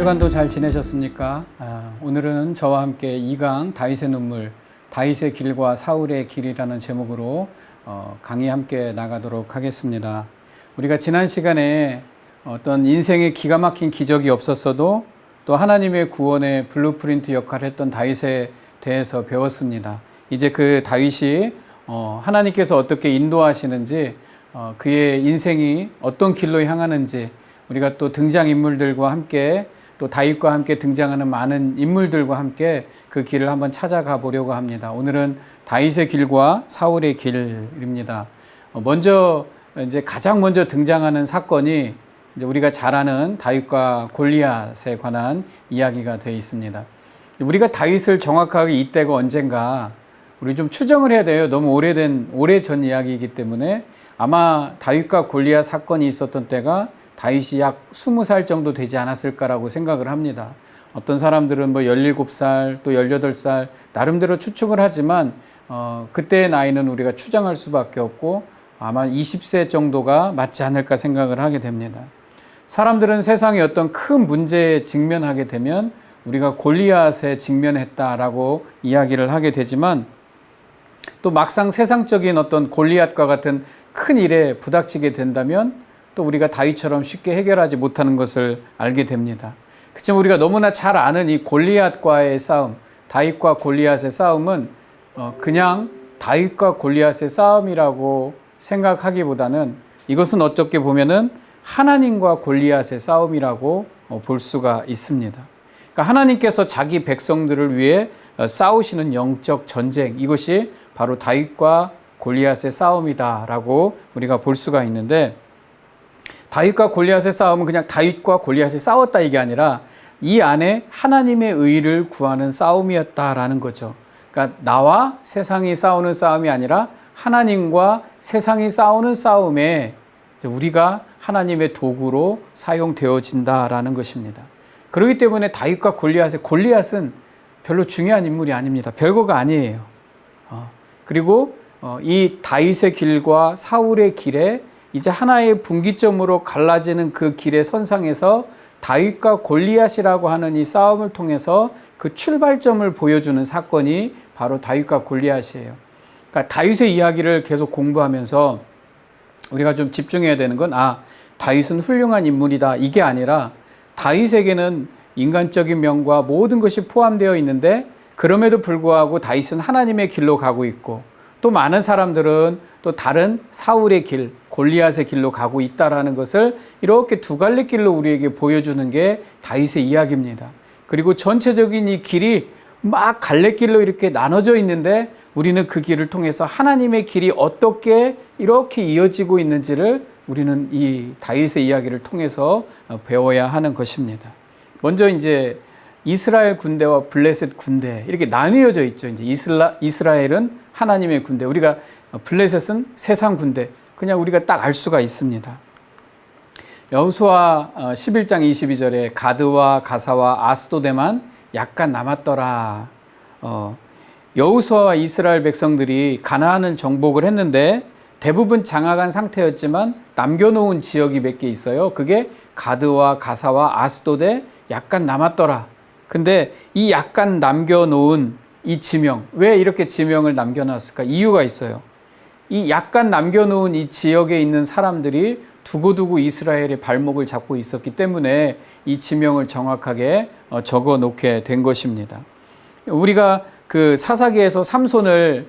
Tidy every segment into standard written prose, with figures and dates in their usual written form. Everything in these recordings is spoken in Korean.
주간도 잘 지내셨습니까? 오늘은 저와 함께 2강 다윗의 눈물, 다윗의 길과 사울의 길이라는 제목으로 강의 함께 나가도록 하겠습니다. 우리가 지난 시간에 어떤 인생의 기가 막힌 기적이 없었어도 또 하나님의 구원의 블루프린트 역할을 했던 다윗에 대해서 배웠습니다. 이제 그 다윗이 하나님께서 어떻게 인도하시는지, 그의 인생이 어떤 길로 향하는지, 우리가 또 등장인물들과 함께 또 다윗과 함께 등장하는 많은 인물들과 함께 그 길을 한번 찾아가 보려고 합니다. 오늘은 다윗의 길과 사울의 길입니다. 먼저 이제 가장 먼저 등장하는 사건이 이제 우리가 잘 아는 다윗과 골리앗에 관한 이야기가 되어 있습니다. 우리가 다윗을 정확하게 이때가 언젠가 우리 좀 추정을 해야 돼요. 너무 오래전 이야기이기 때문에 아마 다윗과 골리앗 사건이 있었던 때가 다윗이 약 20살 정도 되지 않았을까라고 생각을 합니다. 어떤 사람들은 뭐 17살 또 18살 나름대로 추측을 하지만 그때의 나이는 우리가 추정할 수밖에 없고 아마 20세 정도가 맞지 않을까 생각을 하게 됩니다. 사람들은 세상에 어떤 큰 문제에 직면하게 되면 우리가 골리앗에 직면했다라고 이야기를 하게 되지만 또 막상 세상적인 어떤 골리앗과 같은 큰 일에 부닥치게 된다면 또 우리가 다윗처럼 쉽게 해결하지 못하는 것을 알게 됩니다. 그렇지만 우리가 너무나 잘 아는 이 골리앗과의 싸움, 다윗과 골리앗의 싸움은 그냥 다윗과 골리앗의 싸움이라고 생각하기보다는 이것은 어떻게 보면은 하나님과 골리앗의 싸움이라고 볼 수가 있습니다. 그러니까 하나님께서 자기 백성들을 위해 싸우시는 영적 전쟁, 이것이 바로 다윗과 골리앗의 싸움이다라고 우리가 볼 수가 있는데, 다윗과 골리앗의 싸움은 그냥 다윗과 골리앗이 싸웠다 이게 아니라 이 안에 하나님의 의를 구하는 싸움이었다라는 거죠. 그러니까 나와 세상이 싸우는 싸움이 아니라 하나님과 세상이 싸우는 싸움에 우리가 하나님의 도구로 사용되어진다라는 것입니다. 그렇기 때문에 다윗과 골리앗은 별로 중요한 인물이 아닙니다. 별거가 아니에요. 그리고 이 다윗의 길과 사울의 길에 이제 하나의 분기점으로 갈라지는 그 길의 선상에서 다윗과 골리앗이라고 하는 이 싸움을 통해서 그 출발점을 보여주는 사건이 바로 다윗과 골리앗이에요. 그러니까 다윗의 이야기를 계속 공부하면서 우리가 좀 집중해야 되는 건 다윗은 훌륭한 인물이다 이게 아니라 다윗에게는 인간적인 면과 모든 것이 포함되어 있는데 그럼에도 불구하고 다윗은 하나님의 길로 가고 있고 또 많은 사람들은 또 다른 사울의 길, 골리앗의 길로 가고 있다라는 것을 이렇게 두 갈래 길로 우리에게 보여주는 게 다윗의 이야기입니다. 그리고 전체적인 이 길이 막 갈래길로 이렇게 나눠져 있는데 우리는 그 길을 통해서 하나님의 길이 어떻게 이렇게 이어지고 있는지를 우리는 이 다윗의 이야기를 통해서 배워야 하는 것입니다. 먼저 이제 이스라엘 군대와 블레셋 군대 이렇게 나뉘어져 있죠. 이제 이스라엘은 하나님의 군대, 우리가 블레셋은 세상 군대. 그냥 우리가 딱 알 수가 있습니다. 여호수아 11장 22절에 가드와 가사와 아스도데만 약간 남았더라. 여호수아와 이스라엘 백성들이 가나안을 정복을 했는데 대부분 장악한 상태였지만 남겨놓은 지역이 몇 개 있어요. 그게 가드와 가사와 아스도데 약간 남았더라. 근데 이 약간 남겨놓은 이 지명, 왜 이렇게 지명을 남겨놨을까? 이유가 있어요. 이 약간 남겨놓은 이 지역에 있는 사람들이 두고두고 이스라엘의 발목을 잡고 있었기 때문에 이 지명을 정확하게 적어 놓게 된 것입니다. 우리가 그 사사기에서 삼손을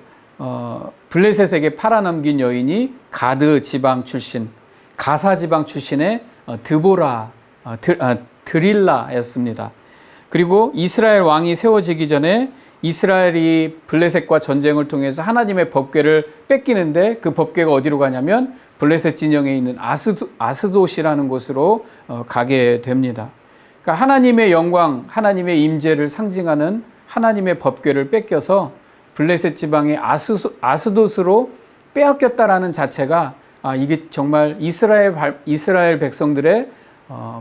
블레셋에게 팔아넘긴 여인이 가드 지방 출신, 가사 지방 출신의 드릴라였습니다. 그리고 이스라엘 왕이 세워지기 전에 이스라엘이 블레셋과 전쟁을 통해서 하나님의 법궤를 뺏기는데 그 법궤가 어디로 가냐면 블레셋 진영에 있는 아스돗이라는 곳으로 가게 됩니다. 그러니까 하나님의 영광, 하나님의 임재를 상징하는 하나님의 법궤를 뺏겨서 블레셋 지방의 아스돗으로 빼앗겼다라는 자체가 이게 정말 이스라엘 백성들의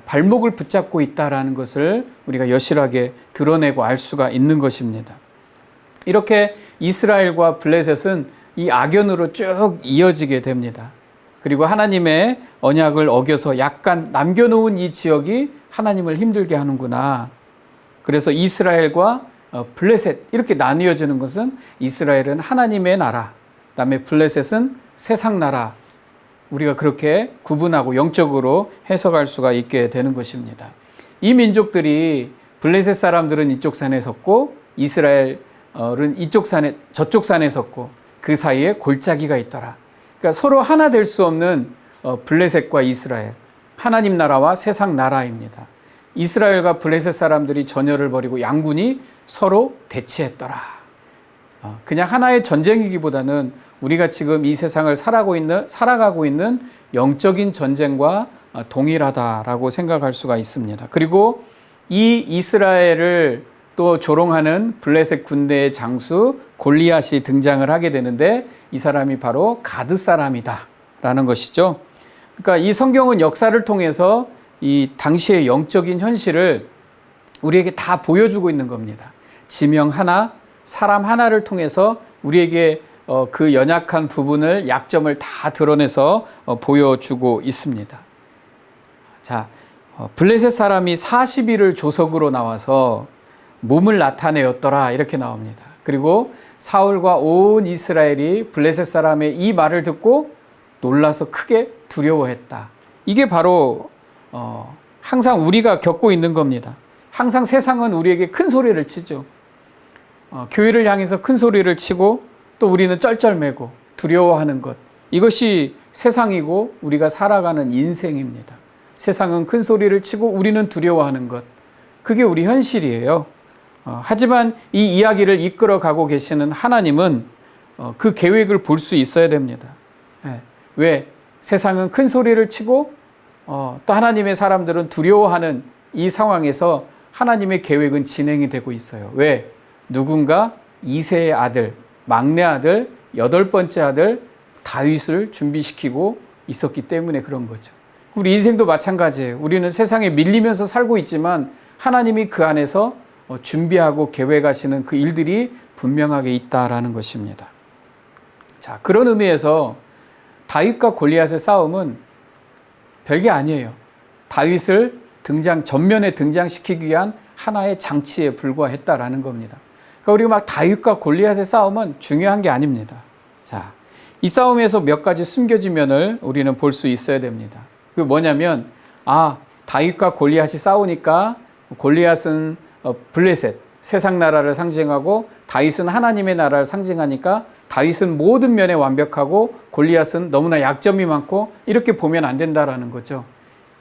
발목을 붙잡고 있다라는 것을 우리가 여실하게 드러내고 알 수가 있는 것입니다. 이렇게 이스라엘과 블레셋은 이 악연으로 쭉 이어지게 됩니다. 그리고 하나님의 언약을 어겨서 약간 남겨놓은 이 지역이 하나님을 힘들게 하는구나. 그래서 이스라엘과 블레셋 이렇게 나뉘어지는 것은 이스라엘은 하나님의 나라, 그다음에 블레셋은 세상 나라, 우리가 그렇게 구분하고 영적으로 해석할 수가 있게 되는 것입니다. 이 민족들이 블레셋 사람들은 이쪽 산에 섰고 이스라엘은 이쪽 산에 저쪽 산에 섰고 그 사이에 골짜기가 있더라. 그러니까 서로 하나 될 수 없는 블레셋과 이스라엘, 하나님 나라와 세상 나라입니다. 이스라엘과 블레셋 사람들이 전열을 벌이고 양군이 서로 대치했더라. 그냥 하나의 전쟁이기보다는 우리가 지금 이 세상을 살아가고 있는 영적인 전쟁과 동일하다라고 생각할 수가 있습니다. 그리고 이 이스라엘을 또 조롱하는 블레셋 군대의 장수 골리앗이 등장을 하게 되는데 이 사람이 바로 가드 사람이다라는 것이죠. 그러니까 이 성경은 역사를 통해서 이 당시의 영적인 현실을 우리에게 다 보여주고 있는 겁니다. 지명 하나, 사람 하나를 통해서 우리에게 그 연약한 부분을, 약점을 다 드러내서 보여주고 있습니다. 자, 블레셋 사람이 40일을 조석으로 나와서 몸을 나타내었더라 이렇게 나옵니다. 그리고 사울과 온 이스라엘이 블레셋 사람의 이 말을 듣고 놀라서 크게 두려워했다. 이게 바로 항상 우리가 겪고 있는 겁니다. 항상 세상은 우리에게 큰 소리를 치죠. 교회를 향해서 큰 소리를 치고 또 우리는 쩔쩔매고 두려워하는 것. 이것이 세상이고 우리가 살아가는 인생입니다. 세상은 큰 소리를 치고 우리는 두려워하는 것. 그게 우리 현실이에요. 하지만 이 이야기를 이끌어가고 계시는 하나님은 그 계획을 볼 수 있어야 됩니다. 왜? 세상은 큰 소리를 치고 또 하나님의 사람들은 두려워하는 이 상황에서 하나님의 계획은 진행이 되고 있어요. 왜? 누군가 2세의 아들, 막내 아들, 8번째 아들 다윗을 준비시키고 있었기 때문에 그런 거죠. 우리 인생도 마찬가지예요. 우리는 세상에 밀리면서 살고 있지만 하나님이 그 안에서 준비하고 계획하시는 그 일들이 분명하게 있다라는 것입니다. 자, 그런 의미에서 다윗과 골리앗의 싸움은 별게 아니에요. 다윗을 전면에 등장시키기 위한 하나의 장치에 불과했다라는 겁니다. 그러니까 우리가 막 다윗과 골리앗의 싸움은 중요한 게 아닙니다. 자, 이 싸움에서 몇 가지 숨겨진 면을 우리는 볼 수 있어야 됩니다. 그게 뭐냐면, 다윗과 골리앗이 싸우니까 골리앗은 블레셋, 세상 나라를 상징하고 다윗은 하나님의 나라를 상징하니까 다윗은 모든 면에 완벽하고 골리앗은 너무나 약점이 많고 이렇게 보면 안 된다라는 거죠.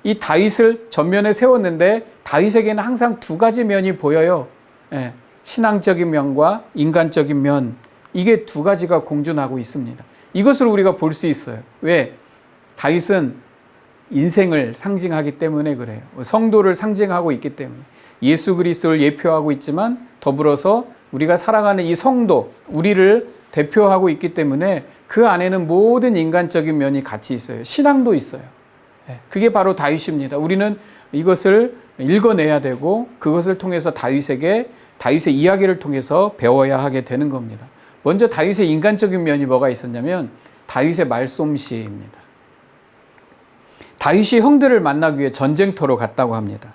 이 다윗을 전면에 세웠는데 다윗에게는 항상 두 가지 면이 보여요. 신앙적인 면과 인간적인 면, 이게 두 가지가 공존하고 있습니다. 이것을 우리가 볼 수 있어요. 왜? 다윗은 인생을 상징하기 때문에 그래요. 성도를 상징하고 있기 때문에. 예수 그리스도를 예표하고 있지만 더불어서 우리가 살아가는 이 성도, 우리를 대표하고 있기 때문에 그 안에는 모든 인간적인 면이 같이 있어요. 신앙도 있어요. 그게 바로 다윗입니다. 우리는 이것을 읽어내야 되고 그것을 통해서 다윗의 이야기를 통해서 배워야 하게 되는 겁니다. 먼저 다윗의 인간적인 면이 뭐가 있었냐면 다윗의 말솜씨입니다. 다윗이 형들을 만나기 위해 전쟁터로 갔다고 합니다.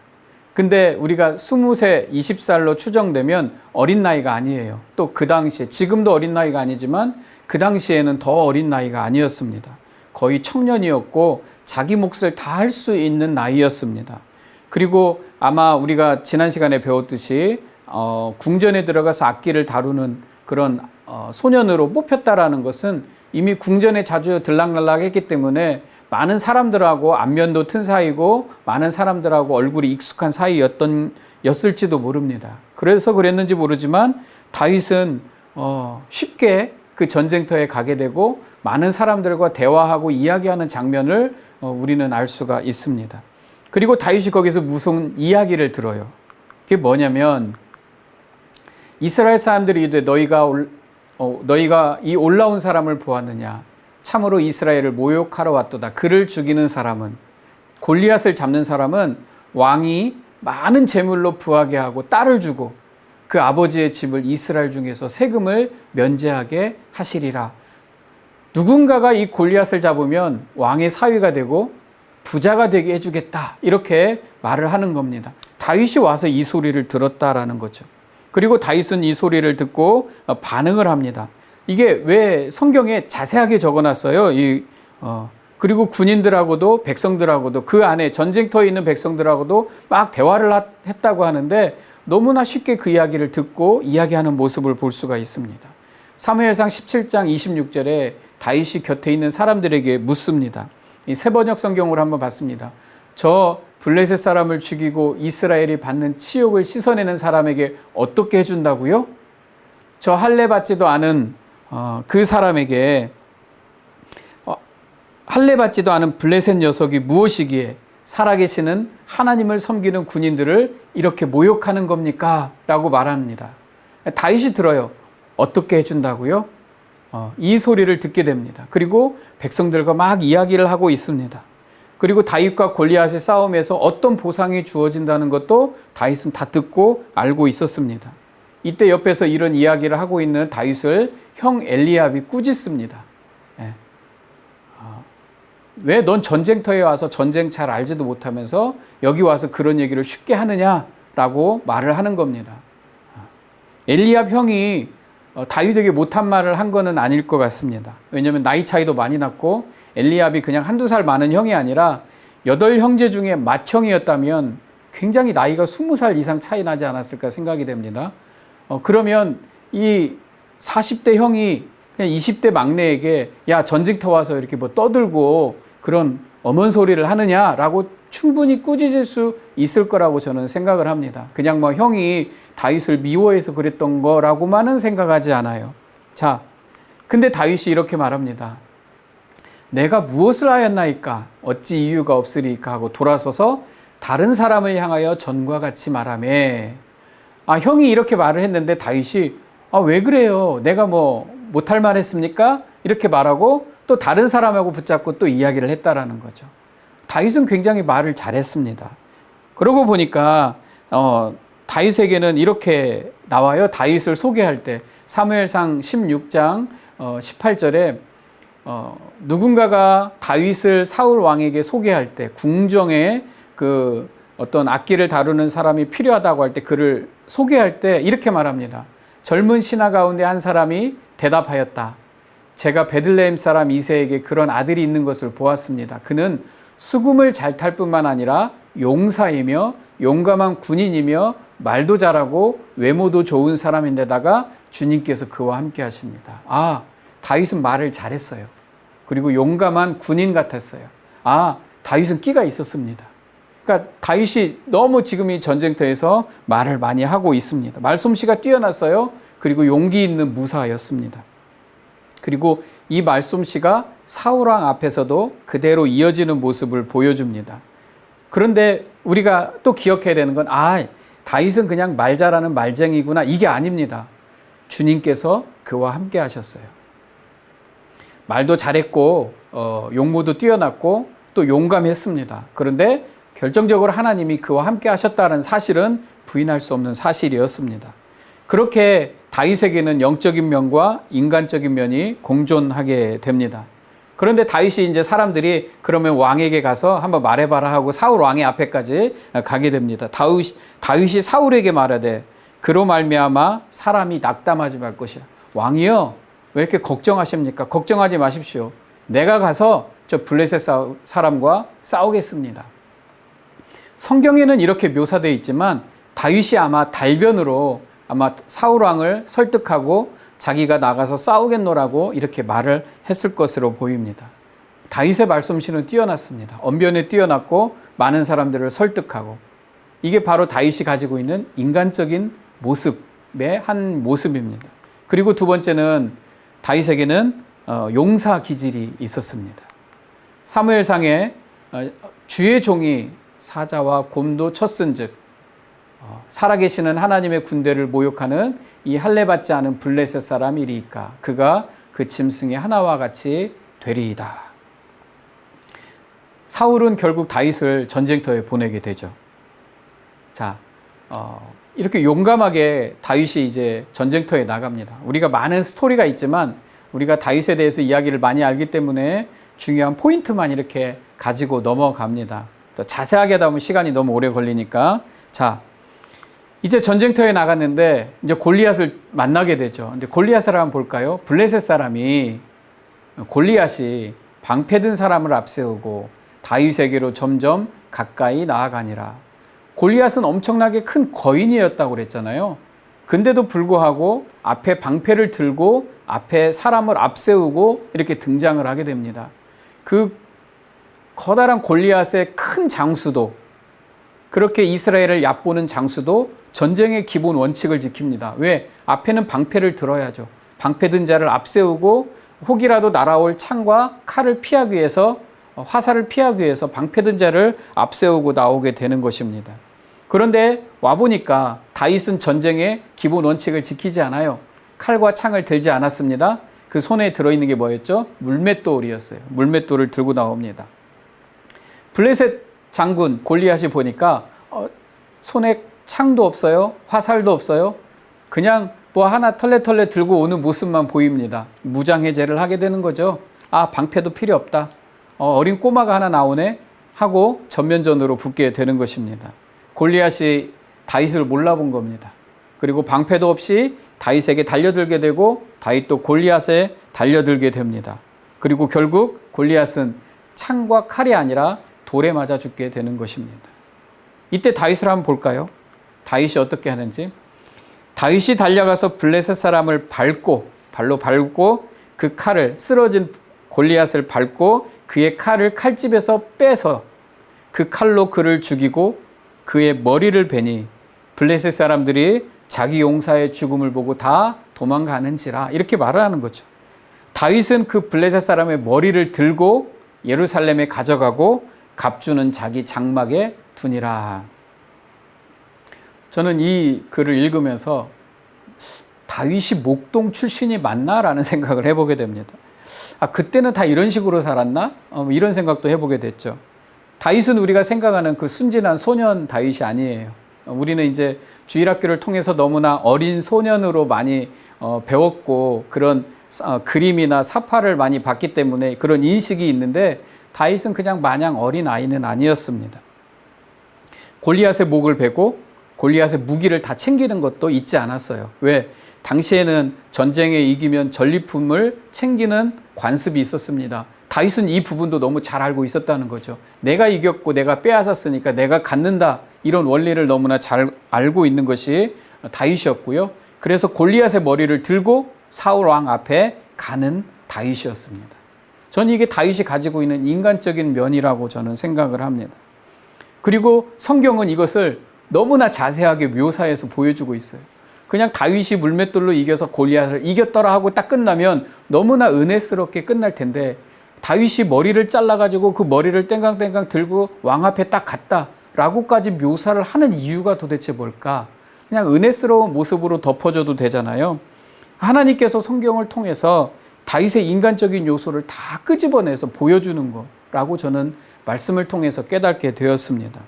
근데 우리가 20세, 20살로 추정되면 어린 나이가 아니에요. 또 그 당시에, 지금도 어린 나이가 아니지만 그 당시에는 더 어린 나이가 아니었습니다. 거의 청년이었고 자기 몫을 다 할 수 있는 나이였습니다. 그리고 아마 우리가 지난 시간에 배웠듯이 궁전에 들어가서 악기를 다루는 그런 소년으로 뽑혔다라는 것은 이미 궁전에 자주 들락날락했기 때문에 많은 사람들하고 안면도 튼 사이고 많은 사람들하고 얼굴이 익숙한 사이였을지도 모릅니다. 그래서 그랬는지 모르지만 다윗은 쉽게 그 전쟁터에 가게 되고 많은 사람들과 대화하고 이야기하는 장면을 우리는 알 수가 있습니다. 그리고 다윗이 거기서 무슨 이야기를 들어요. 그게 뭐냐면 이스라엘 사람들이 이르되 너희가 이 올라온 사람을 보았느냐? 참으로 이스라엘을 모욕하러 왔도다. 그를 죽이는 사람은, 골리앗을 잡는 사람은 왕이 많은 재물로 부하게 하고 딸을 주고 그 아버지의 집을 이스라엘 중에서 세금을 면제하게 하시리라. 누군가가 이 골리앗을 잡으면 왕의 사위가 되고 부자가 되게 해주겠다. 이렇게 말을 하는 겁니다. 다윗이 와서 이 소리를 들었다라는 거죠. 그리고 다윗은 이 소리를 듣고 반응을 합니다. 이게 왜 성경에 자세하게 적어놨어요. 그리고 군인들하고도 백성들하고도 그 안에 전쟁터에 있는 백성들하고도 막 대화를 했다고 하는데 너무나 쉽게 그 이야기를 듣고 이야기하는 모습을 볼 수가 있습니다. 사무엘상 17장 26절에 다윗이 곁에 있는 사람들에게 묻습니다. 이 세번역 성경으로 한번 봤습니다. 저 블레셋 사람을 죽이고 이스라엘이 받는 치욕을 씻어내는 사람에게 어떻게 해준다고요? 저 할례 받지도 않은 그 사람에게 할례 받지도 않은 블레셋 녀석이 무엇이기에 살아계시는 하나님을 섬기는 군인들을 이렇게 모욕하는 겁니까? 라고 말합니다. 다윗이 들어요. 어떻게 해준다고요? 이 소리를 듣게 됩니다. 그리고 백성들과 막 이야기를 하고 있습니다. 그리고 다윗과 골리앗의 싸움에서 어떤 보상이 주어진다는 것도 다윗은 다 듣고 알고 있었습니다. 이때 옆에서 이런 이야기를 하고 있는 다윗을 형 엘리압이 꾸짖습니다. 왜 넌 전쟁터에 와서 전쟁 잘 알지도 못하면서 여기 와서 그런 얘기를 쉽게 하느냐라고 말을 하는 겁니다. 엘리압 형이 다윗에게 못한 말을 한 거는 아닐 것 같습니다. 왜냐하면 나이 차이도 많이 났고 엘리압이 그냥 한두 살 많은 형이 아니라 8형제 중에 맏형이었다면 굉장히 나이가 20살 이상 차이 나지 않았을까 생각이 됩니다. 그러면 이 40대 형이 그냥 20대 막내에게 야 전쟁터 와서 이렇게 뭐 떠들고 그런 엄한 소리를 하느냐라고 충분히 꾸짖을 수 있을 거라고 저는 생각을 합니다. 그냥 뭐 형이 다윗을 미워해서 그랬던 거라고만은 생각하지 않아요. 자, 근데 다윗이 이렇게 말합니다. 내가 무엇을 하였나이까? 어찌 이유가 없으리까? 하고 돌아서서 다른 사람을 향하여 전과 같이 말하며 형이 이렇게 말을 했는데 다윗이 왜 그래요? 내가 뭐 못할 말 했습니까? 이렇게 말하고 또 다른 사람하고 붙잡고 또 이야기를 했다라는 거죠. 다윗은 굉장히 말을 잘했습니다. 그러고 보니까 다윗에게는 이렇게 나와요. 다윗을 소개할 때 사무엘상 16장 18절에 누군가가 다윗을 사울 왕에게 소개할 때 궁정에 그 어떤 악기를 다루는 사람이 필요하다고 할 때 그를 소개할 때 이렇게 말합니다. 젊은 신하 가운데 한 사람이 대답하였다. 제가 베들레헴 사람 이새에게 그런 아들이 있는 것을 보았습니다. 그는 수금을 잘 탈 뿐만 아니라 용사이며 용감한 군인이며 말도 잘하고 외모도 좋은 사람인데다가 주님께서 그와 함께 하십니다. 다윗은 말을 잘했어요. 그리고 용감한 군인 같았어요. 다윗은 끼가 있었습니다. 그러니까 다윗이 너무 지금 이 전쟁터에서 말을 많이 하고 있습니다. 말솜씨가 뛰어났어요. 그리고 용기 있는 무사였습니다. 그리고 이 말솜씨가 사울왕 앞에서도 그대로 이어지는 모습을 보여줍니다. 그런데 우리가 또 기억해야 되는 건 다윗은 그냥 말 잘하는 말쟁이구나 이게 아닙니다. 주님께서 그와 함께 하셨어요. 말도 잘했고 용모도 뛰어났고 또 용감했습니다. 그런데 결정적으로 하나님이 그와 함께 하셨다는 사실은 부인할 수 없는 사실이었습니다. 그렇게 다윗에게는 영적인 면과 인간적인 면이 공존하게 됩니다. 그런데 다윗이 이제 사람들이 그러면 왕에게 가서 한번 말해봐라 하고 사울 왕의 앞에까지 가게 됩니다. 다윗이 사울에게 말하되 그로 말미암아 사람이 낙담하지 말 것이라. 왕이요 왜 이렇게 걱정하십니까? 걱정하지 마십시오. 내가 가서 저 블레셋 사람과 싸우겠습니다. 성경에는 이렇게 묘사되어 있지만 다윗이 아마 달변으로 아마 사울왕을 설득하고 자기가 나가서 싸우겠노라고 이렇게 말을 했을 것으로 보입니다. 다윗의 말솜씨는 뛰어났습니다. 언변에 뛰어났고 많은 사람들을 설득하고 이게 바로 다윗이 가지고 있는 인간적인 모습의 한 모습입니다. 그리고 두 번째는 다윗에게는 용사 기질이 있었습니다. 사무엘상에 주의 종이 사자와 곰도 쳤은즉 살아계시는 하나님의 군대를 모욕하는 이 할례 받지 않은 블레셋 사람이리이까 그가 그 짐승의 하나와 같이 되리이다. 사울은 결국 다윗을 전쟁터에 보내게 되죠. 자, 이렇게 용감하게 다윗이 이제 전쟁터에 나갑니다. 우리가 많은 스토리가 있지만 우리가 다윗에 대해서 이야기를 많이 알기 때문에 중요한 포인트만 이렇게 가지고 넘어갑니다. 자세하게 하다 보면 시간이 너무 오래 걸리니까. 자, 이제 전쟁터에 나갔는데 이제 골리앗을 만나게 되죠. 근데 골리앗을 한번 볼까요? 블레셋 사람이, 골리앗이 방패든 사람을 앞세우고 다윗에게로 점점 가까이 나아가니라. 골리앗은 엄청나게 큰 거인이었다고 그랬잖아요. 근데도 불구하고 앞에 방패를 들고 앞에 사람을 앞세우고 이렇게 등장을 하게 됩니다. 그 커다란 골리앗의 큰 장수도, 그렇게 이스라엘을 얕보는 장수도 전쟁의 기본 원칙을 지킵니다. 왜? 앞에는 방패를 들어야죠. 방패 든 자를 앞세우고 혹이라도 날아올 창과 칼을 피하기 위해서, 화살을 피하기 위해서 방패 든 자를 앞세우고 나오게 되는 것입니다. 그런데 와보니까 다윗은 전쟁의 기본 원칙을 지키지 않아요. 칼과 창을 들지 않았습니다. 그 손에 들어있는 게 뭐였죠? 물맷돌이었어요. 물맷돌을 들고 나옵니다. 블레셋 장군 골리앗이 보니까 손에 창도 없어요. 화살도 없어요. 그냥 뭐 하나 털레털레 들고 오는 모습만 보입니다. 무장해제를 하게 되는 거죠. 아, 방패도 필요 없다. 어린 꼬마가 하나 나오네 하고 전면전으로 붙게 되는 것입니다. 골리앗이 다윗을 몰라본 겁니다. 그리고 방패도 없이 다윗에게 달려들게 되고 다윗도 골리앗에 달려들게 됩니다. 그리고 결국 골리앗은 창과 칼이 아니라 돌에 맞아 죽게 되는 것입니다. 이때 다윗을 한번 볼까요? 다윗이 어떻게 하는지. 다윗이 달려가서 블레셋 사람을 발로 밟고 그 칼을, 쓰러진 골리앗을 밟고 그의 칼을 칼집에서 빼서 그 칼로 그를 죽이고 그의 머리를 베니 블레셋 사람들이 자기 용사의 죽음을 보고 다 도망가는지라, 이렇게 말을 하는 거죠. 다윗은 그 블레셋 사람의 머리를 들고 예루살렘에 가져가고 갑주는 자기 장막에 두니라. 저는 이 글을 읽으면서 다윗이 목동 출신이 맞나라는 생각을 해보게 됩니다. 아, 그때는 다 이런 식으로 살았나? 이런 생각도 해보게 됐죠. 다윗은 우리가 생각하는 그 순진한 소년 다윗이 아니에요. 우리는 이제 주일학교를 통해서 너무나 어린 소년으로 많이 배웠고 그런 그림이나 사파를 많이 봤기 때문에 그런 인식이 있는데, 다윗은 그냥 마냥 어린 아이는 아니었습니다. 골리앗의 목을 베고 골리앗의 무기를 다 챙기는 것도 잊지 않았어요. 왜? 당시에는 전쟁에 이기면 전리품을 챙기는 관습이 있었습니다. 다윗은 이 부분도 너무 잘 알고 있었다는 거죠. 내가 이겼고 내가 빼앗았으니까 내가 갖는다, 이런 원리를 너무나 잘 알고 있는 것이 다윗이었고요. 그래서 골리앗의 머리를 들고 사울 왕 앞에 가는 다윗이었습니다. 저는 이게 다윗이 가지고 있는 인간적인 면이라고 저는 생각을 합니다. 그리고 성경은 이것을 너무나 자세하게 묘사해서 보여주고 있어요. 그냥 다윗이 물맷돌로 이겨서 골리앗을 이겼더라 하고 딱 끝나면 너무나 은혜스럽게 끝날 텐데, 다윗이 머리를 잘라가지고 그 머리를 땡깡땡깡 들고 왕 앞에 딱 갔다 라고까지 묘사를 하는 이유가 도대체 뭘까? 그냥 은혜스러운 모습으로 덮어줘도 되잖아요. 하나님께서 성경을 통해서 다윗의 인간적인 요소를 다 끄집어내서 보여주는 거라고 저는 말씀을 통해서 깨닫게 되었습니다.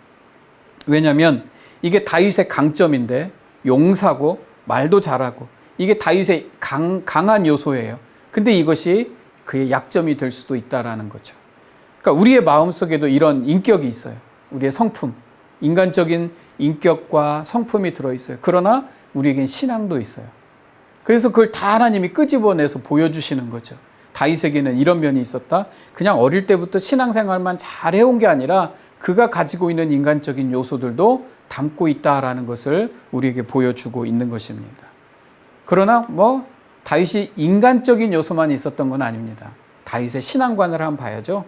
왜냐하면 이게 다윗의 강점인데, 용사고 말도 잘하고 이게 다윗의 강한 요소예요. 근데 이것이 그의 약점이 될 수도 있다라는 거죠. 그러니까 우리의 마음속에도 이런 인격이 있어요. 우리의 성품, 인간적인 인격과 성품이 들어있어요. 그러나 우리에겐 신앙도 있어요. 그래서 그걸 다 하나님이 끄집어내서 보여주시는 거죠. 다윗에게는 이런 면이 있었다. 그냥 어릴 때부터 신앙생활만 잘 해온 게 아니라 그가 가지고 있는 인간적인 요소들도 담고 있다라는 것을 우리에게 보여주고 있는 것입니다. 그러나 다윗이 인간적인 요소만 있었던 건 아닙니다. 다윗의 신앙관을 한번 봐야죠.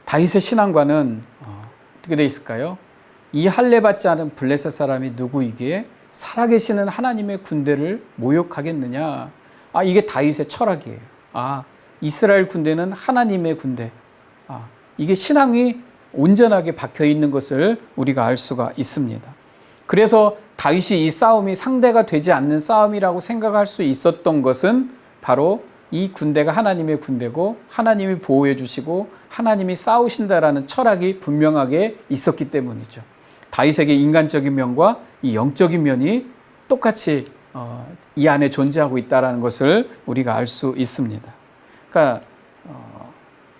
다윗의 신앙관은 어떻게 돼 있을까요? 이 할례받지 않은 블레셋 사람이 누구이기에 살아계시는 하나님의 군대를 모욕하겠느냐. 이게 다윗의 철학이에요. 이스라엘 군대는 하나님의 군대. 이게 신앙이 온전하게 박혀 있는 것을 우리가 알 수가 있습니다. 그래서 다윗이 이 싸움이 상대가 되지 않는 싸움이라고 생각할 수 있었던 것은 바로 이 군대가 하나님의 군대고 하나님이 보호해 주시고 하나님이 싸우신다라는 철학이 분명하게 있었기 때문이죠. 다윗에게 인간적인 면과 이 영적인 면이 똑같이 이 안에 존재하고 있다는 것을 우리가 알 수 있습니다. 그러니까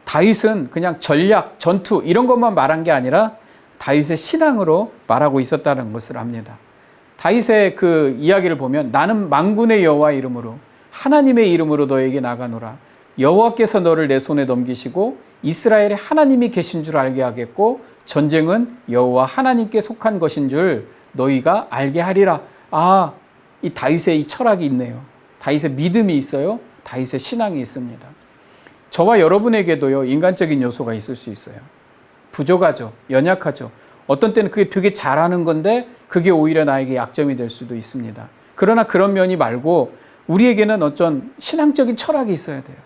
다윗은 그냥 전략, 전투 이런 것만 말한 게 아니라 다윗의 신앙으로 말하고 있었다는 것을 압니다. 다윗의 그 이야기를 보면 나는 만군의 여호와 이름으로 하나님의 이름으로 너에게 나가노라. 여호와께서 너를 내 손에 넘기시고 이스라엘에 하나님이 계신 줄 알게 하겠고 전쟁은 여호와 하나님께 속한 것인 줄 너희가 알게 하리라. 아, 이 다윗의 이 철학이 있네요. 다윗의 믿음이 있어요. 다윗의 신앙이 있습니다. 저와 여러분에게도요, 인간적인 요소가 있을 수 있어요. 부족하죠. 연약하죠. 어떤 때는 그게 되게 잘하는 건데 그게 오히려 나에게 약점이 될 수도 있습니다. 그러나 그런 면이 말고 우리에게는 어떤 신앙적인 철학이 있어야 돼요.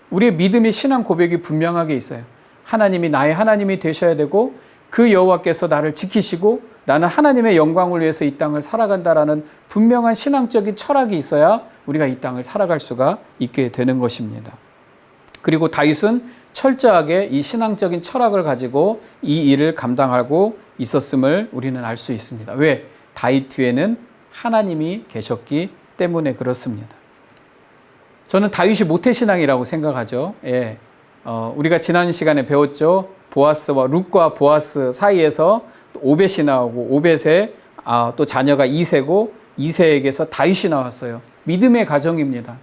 우리의 믿음의 신앙 고백이 분명하게 있어요. 하나님이 나의 하나님이 되셔야 되고 그 여호와께서 나를 지키시고 나는 하나님의 영광을 위해서 이 땅을 살아간다라는 분명한 신앙적인 철학이 있어야 우리가 이 땅을 살아갈 수가 있게 되는 것입니다. 그리고 다윗은 철저하게 이 신앙적인 철학을 가지고 이 일을 감당하고 있었음을 우리는 알 수 있습니다. 왜? 다윗 뒤에는 하나님이 계셨기 때문에 그렇습니다. 저는 다윗이 모태신앙이라고 생각하죠. 예. 우리가 지난 시간에 배웠죠. 보아스와 룻과 보아스 사이에서 오벳이 나오고 오벳의 또 자녀가 이새고 이새에게서 다윗이 나왔어요. 믿음의 가정입니다.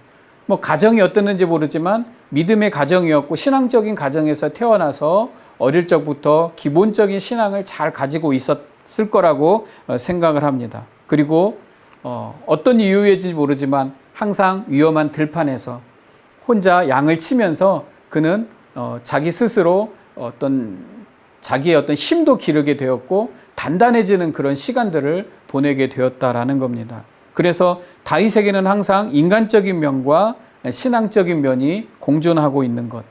뭐 가정이 어땠는지 모르지만 믿음의 가정이었고 신앙적인 가정에서 태어나서 어릴 적부터 기본적인 신앙을 잘 가지고 있었을 거라고 생각을 합니다. 그리고 어떤 이유인지 모르지만 항상 위험한 들판에서 혼자 양을 치면서 그는 자기 스스로 자기의 어떤 힘도 기르게 되었고 단단해지는 그런 시간들을 보내게 되었다라는 겁니다. 그래서 다윗에게는 항상 인간적인 면과 신앙적인 면이 공존하고 있는 것.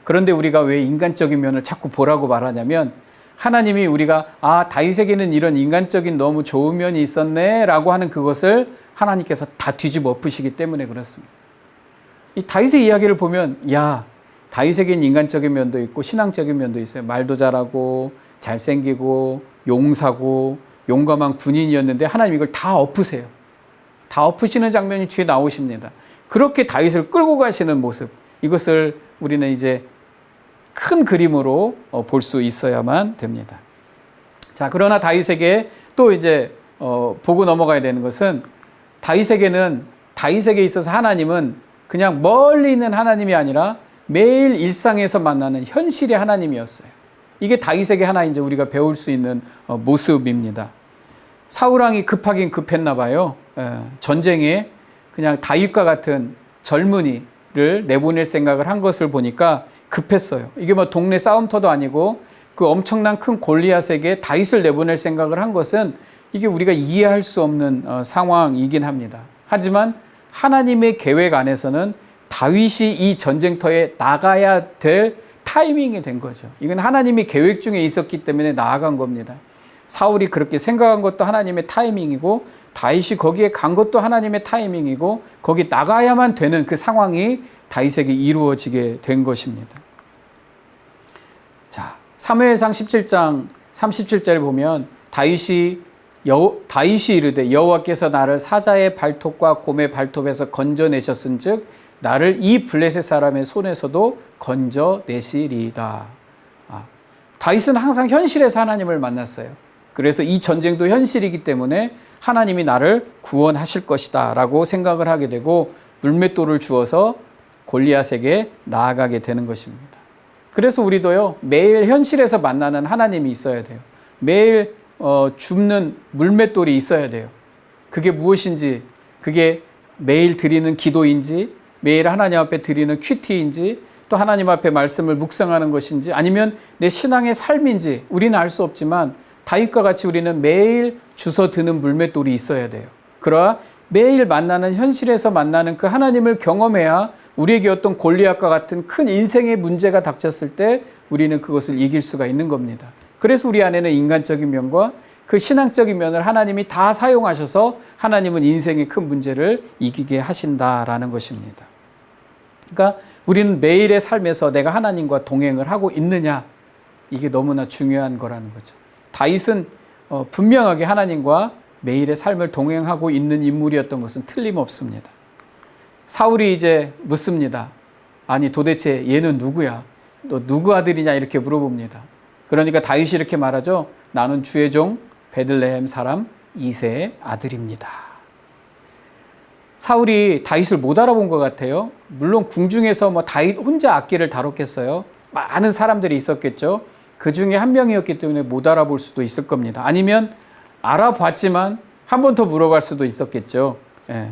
그런데 우리가 왜 인간적인 면을 자꾸 보라고 말하냐면 하나님이 우리가 다윗에게는 이런 인간적인 너무 좋은 면이 있었네 라고 하는 그것을 하나님께서 다 뒤집어 엎으시기 때문에 그렇습니다. 이 다윗의 이야기를 보면 다윗에게는 인간적인 면도 있고 신앙적인 면도 있어요. 말도 잘하고 잘생기고 용사고 용감한 군인이었는데 하나님 이걸 다 엎으세요. 다 엎으시는 장면이 뒤에 나오십니다. 그렇게 다윗을 끌고 가시는 모습, 이것을 우리는 이제 큰 그림으로 볼 수 있어야만 됩니다. 자, 그러나 다윗에게 또 이제 보고 넘어가야 되는 것은 다윗에게 있어서 하나님은 그냥 멀리 있는 하나님이 아니라 매일 일상에서 만나는 현실의 하나님이었어요. 이게 다윗에게 하나 이제 우리가 배울 수 있는 모습입니다. 사울왕이 급하긴 급했나 봐요. 전쟁에 그냥 다윗과 같은 젊은이를 내보낼 생각을 한 것을 보니까 급했어요. 이게 뭐 동네 싸움터도 아니고 그 엄청난 큰 골리앗에게 다윗을 내보낼 생각을 한 것은 이게 우리가 이해할 수 없는 상황이긴 합니다. 하지만 하나님의 계획 안에서는 다윗이 이 전쟁터에 나가야 될 타이밍이 된 거죠. 이건 하나님이 계획 중에 있었기 때문에 나아간 겁니다. 사울이 그렇게 생각한 것도 하나님의 타이밍이고 다윗이 거기에 간 것도 하나님의 타이밍이고 거기 나가야만 되는 그 상황이 다윗에게 이루어지게 된 것입니다. 자, 사무엘상 17장 37절에 보면 다윗이 이르되 여호와께서 나를 사자의 발톱과 곰의 발톱에서 건져내셨은즉 나를 이 블레셋 사람의 손에서도 건져내시리이다. 다윗은 항상 현실에서 하나님을 만났어요. 그래서 이 전쟁도 현실이기 때문에 하나님이 나를 구원하실 것이다 라고 생각을 하게 되고 물맷돌을 주어서 골리앗에게 나아가게 되는 것입니다. 그래서 우리도요, 매일 현실에서 만나는 하나님이 있어야 돼요. 매일 줍는 물맷돌이 있어야 돼요. 그게 무엇인지, 그게 매일 드리는 기도인지, 매일 하나님 앞에 드리는 큐티인지, 또 하나님 앞에 말씀을 묵상하는 것인지, 아니면 내 신앙의 삶인지 우리는 알 수 없지만 다윗과 같이 우리는 매일 주워 드는 물맷돌이 있어야 돼요. 그러나 매일 만나는 현실에서 만나는 그 하나님을 경험해야 우리에게 어떤 골리앗과 같은 큰 인생의 문제가 닥쳤을 때 우리는 그것을 이길 수가 있는 겁니다. 그래서 우리 안에는 인간적인 면과 그 신앙적인 면을 하나님이 다 사용하셔서 하나님은 인생의 큰 문제를 이기게 하신다라는 것입니다. 그러니까 우리는 매일의 삶에서 내가 하나님과 동행을 하고 있느냐, 이게 너무나 중요한 거라는 거죠. 다윗은 분명하게 하나님과 매일의 삶을 동행하고 있는 인물이었던 것은 틀림없습니다. 사울이 이제 묻습니다. 아니 도대체 얘는 누구야? 너 누구 아들이냐 이렇게 물어봅니다. 그러니까 다윗이 이렇게 말하죠. 나는 주의 종 베들레헴 사람 이새의 아들입니다. 사울이 다윗을 못 알아본 것 같아요. 물론 궁중에서 뭐 다윗 혼자 악기를 다뤘겠어요. 많은 사람들이 있었겠죠. 그 중에 한 명이었기 때문에 못 알아볼 수도 있을 겁니다. 아니면 알아봤지만 한 번 더 물어볼 수도 있었겠죠. 예.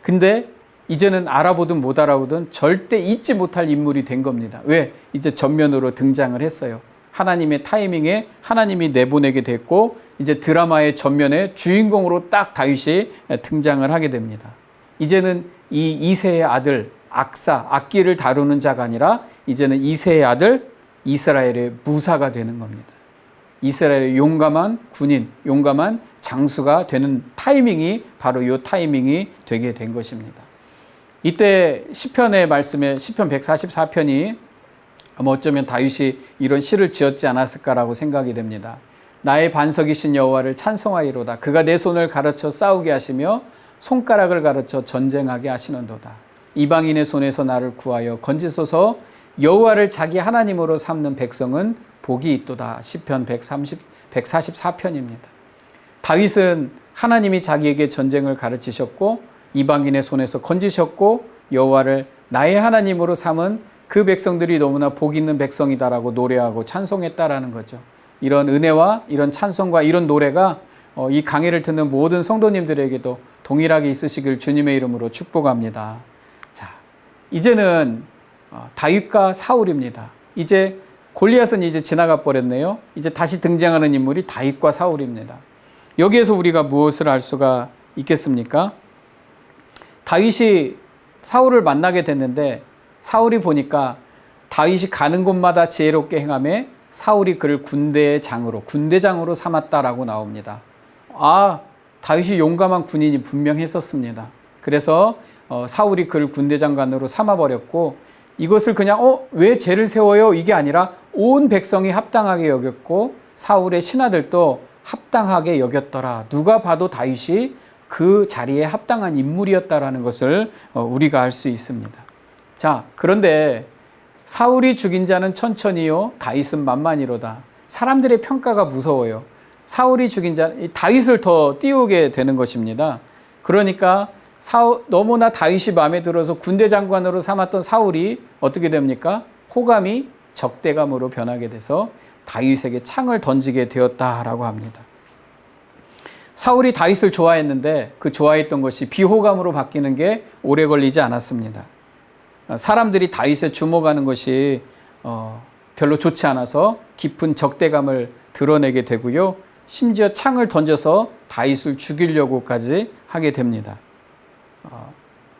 근데 이제는 알아보든 못 알아보든 절대 잊지 못할 인물이 된 겁니다. 왜? 이제 전면으로 등장을 했어요. 하나님의 타이밍에 하나님이 내보내게 됐고 이제 드라마의 전면에 주인공으로 딱 다윗이 등장을 하게 됩니다. 이제는 이 이새의 아들 악사, 악기를 다루는 자가 아니라 이제는 이새의 아들 이스라엘의 무사가 되는 겁니다. 이스라엘의 용감한 군인, 용감한 장수가 되는 타이밍이 바로 이 타이밍이 되게 된 것입니다. 이때 시편의 말씀에 시편 144편이 어쩌면 다윗이 이런 시를 지었지 않았을까라고 생각이 됩니다. 나의 반석이신 여호와를 찬송하리로다. 그가 내 손을 가르쳐 싸우게 하시며 손가락을 가르쳐 전쟁하게 하시는도다. 이방인의 손에서 나를 구하여 건지소서. 여호와를 자기 하나님으로 삼는 백성은 복이 있도다. 시편 144편입니다. 다윗은 하나님이 자기에게 전쟁을 가르치셨고 이방인의 손에서 건지셨고 여호와를 나의 하나님으로 삼은 그 백성들이 너무나 복 있는 백성이다라고 노래하고 찬송했다라는 거죠. 이런 은혜와 이런 찬송과 이런 노래가 이 강해를 듣는 모든 성도님들에게도 동일하게 있으시길 주님의 이름으로 축복합니다. 자, 이제는 다윗과 사울입니다. 이제 골리앗은 이제 지나가 버렸네요. 이제 다시 등장하는 인물이 다윗과 사울입니다. 여기에서 우리가 무엇을 알 수가 있겠습니까? 다윗이 사울을 만나게 됐는데 사울이 보니까 다윗이 가는 곳마다 지혜롭게 행하며 사울이 그를 군대장으로 삼았다라고 나옵니다. 아, 다윗이 용감한 군인이 분명했었습니다. 그래서 사울이 그를 군대장관으로 삼아버렸고 이것을 그냥 왜 죄를 세워요? 이게 아니라 온 백성이 합당하게 여겼고 사울의 신하들도 합당하게 여겼더라. 누가 봐도 다윗이 그 자리에 합당한 인물이었다라는 것을 우리가 알 수 있습니다. 자, 그런데 사울이 죽인 자는 천천히요, 다윗은 만만이로다. 사람들의 평가가 무서워요. 사울이 죽인 자, 다윗을 더 띄우게 되는 것입니다. 그러니까 너무나 다윗이 마음에 들어서 군대 장관으로 삼았던 사울이 어떻게 됩니까? 호감이 적대감으로 변하게 돼서 다윗에게 창을 던지게 되었다라고 합니다. 사울이 다윗을 좋아했는데 그 좋아했던 것이 비호감으로 바뀌는 게 오래 걸리지 않았습니다. 사람들이 다윗에 주목하는 것이 별로 좋지 않아서 깊은 적대감을 드러내게 되고요. 심지어 창을 던져서 다윗을 죽이려고까지 하게 됩니다.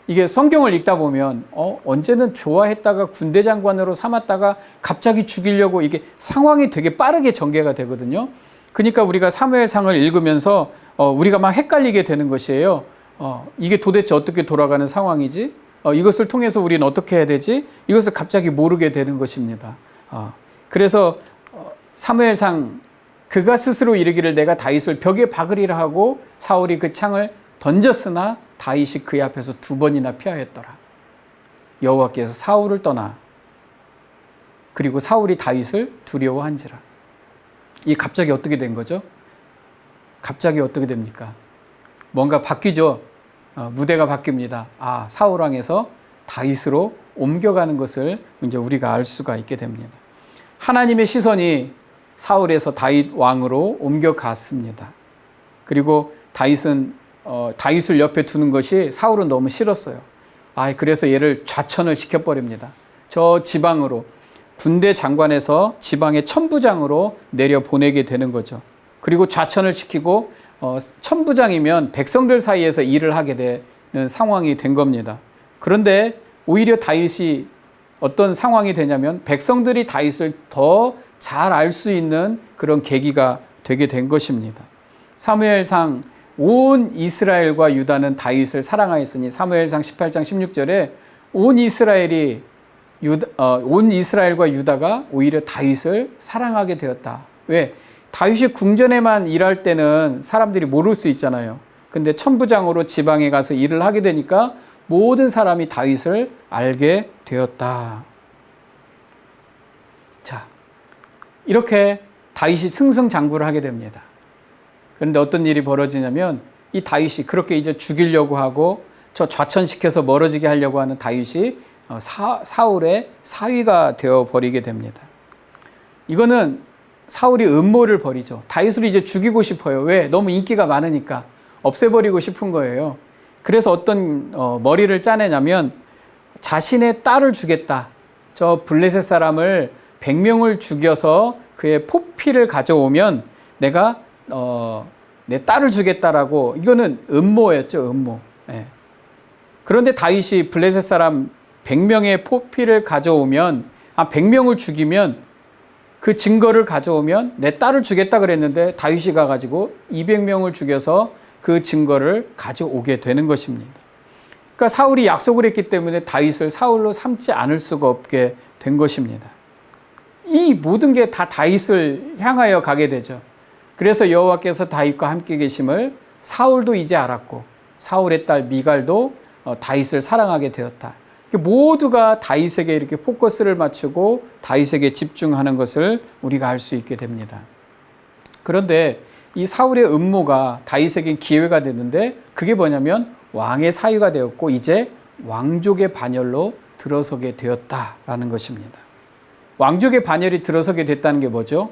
이게 성경을 읽다 보면 언제는 좋아했다가 군대 장관으로 삼았다가 갑자기 죽이려고 이게 상황이 되게 빠르게 전개가 되거든요. 그러니까 우리가 사무엘상을 읽으면서 우리가 막 헷갈리게 되는 것이에요. 이게 도대체 어떻게 돌아가는 상황이지? 이것을 통해서 우리는 어떻게 해야 되지? 이것을 갑자기 모르게 되는 것입니다. 그래서 사무엘상 그가 스스로 이르기를 내가 다윗을 벽에 박으리라 하고 사울이 그 창을 던졌으나 다윗이 그의 앞에서 2번이나 피하였더라. 여호와께서 사울을 떠나 그리고 사울이 다윗을 두려워한지라. 이 갑자기 어떻게 된 거죠? 갑자기 어떻게 됩니까? 뭔가 바뀌죠. 무대가 바뀝니다. 사울 왕에서 다윗으로 옮겨가는 것을 이제 우리가 알 수가 있게 됩니다. 하나님의 시선이 사울에서 다윗 왕으로 옮겨갔습니다. 그리고 다윗을 옆에 두는 것이 사울은 너무 싫었어요. 그래서 얘를 좌천을 시켜버립니다. 저 지방으로 군대 장관에서 지방의 천부장으로 내려 보내게 되는 거죠. 그리고 좌천을 시키고 천부장이면 백성들 사이에서 일을 하게 되는 상황이 된 겁니다. 그런데 오히려 다윗이 어떤 상황이 되냐면 백성들이 다윗을 더 잘 알 수 있는 그런 계기가 되게 된 것입니다. 사무엘상 온 이스라엘과 유다는 다윗을 사랑하였으니 사무엘상 18장 16절에 온 이스라엘과 유다가 오히려 다윗을 사랑하게 되었다. 왜? 다윗이 궁전에만 일할 때는 사람들이 모를 수 있잖아요. 근데 천부장으로 지방에 가서 일을 하게 되니까 모든 사람이 다윗을 알게 되었다. 자, 이렇게 다윗이 승승장구를 하게 됩니다. 그런데 어떤 일이 벌어지냐면 이 다윗이 그렇게 이제 죽이려고 하고 저 좌천시켜서 멀어지게 하려고 하는 다윗이 사울의 사위가 되어 버리게 됩니다. 이거는 사울이 음모를 벌이죠. 다윗을 이제 죽이고 싶어요. 왜? 너무 인기가 많으니까 없애버리고 싶은 거예요. 그래서 어떤 머리를 짜내냐면 자신의 딸을 주겠다. 저 블레셋 사람을 100명을 죽여서 그의 포피를 가져오면 내가 내 딸을 주겠다라고. 이거는 음모였죠. 음모. 예. 그런데 다윗이 블레셋 사람 100명의 포피를 가져오면 100명을 죽이면 그 증거를 가져오면 내 딸을 주겠다 그랬는데 다윗이 가가지고 200명을 죽여서 그 증거를 가져오게 되는 것입니다. 그러니까 사울이 약속을 했기 때문에 다윗을 사울로 삼지 않을 수가 없게 된 것입니다. 이 모든 게 다 다윗을 향하여 가게 되죠. 그래서 여호와께서 다윗과 함께 계심을 사울도 이제 알았고 사울의 딸 미갈도 다윗을 사랑하게 되었다. 모두가 다윗에게 이렇게 포커스를 맞추고 다윗에게 집중하는 것을 우리가 알 수 있게 됩니다. 그런데 이 사울의 음모가 다윗에게 기회가 됐는데 그게 뭐냐면 왕의 사위가 되었고 이제 왕족의 반열로 들어서게 되었다라는 것입니다. 왕족의 반열이 들어서게 됐다는 게 뭐죠?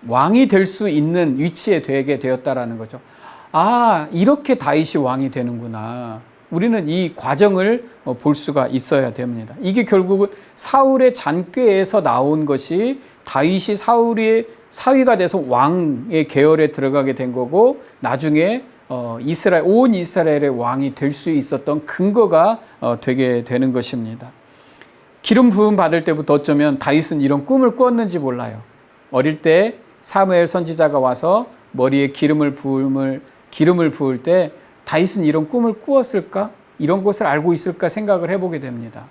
왕이 될 수 있는 위치에 되게 되었다라는 거죠. 아, 이렇게 다윗이 왕이 되는구나. 우리는 이 과정을 볼 수가 있어야 됩니다. 이게 결국은 사울의 잔꾀에서 나온 것이 다윗이 사울의 사위가 돼서 왕의 계열에 들어가게 된 거고 나중에 온 이스라엘의 왕이 될 수 있었던 근거가 되게 되는 것입니다. 기름 부음 받을 때부터 어쩌면 다윗은 이런 꿈을 꾸었는지 몰라요. 어릴 때 사무엘 선지자가 와서 머리에 기름을 부을 때 다윗은 이런 꿈을 꾸었을까? 이런 것을 알고 있을까 생각을 해보게 됩니다.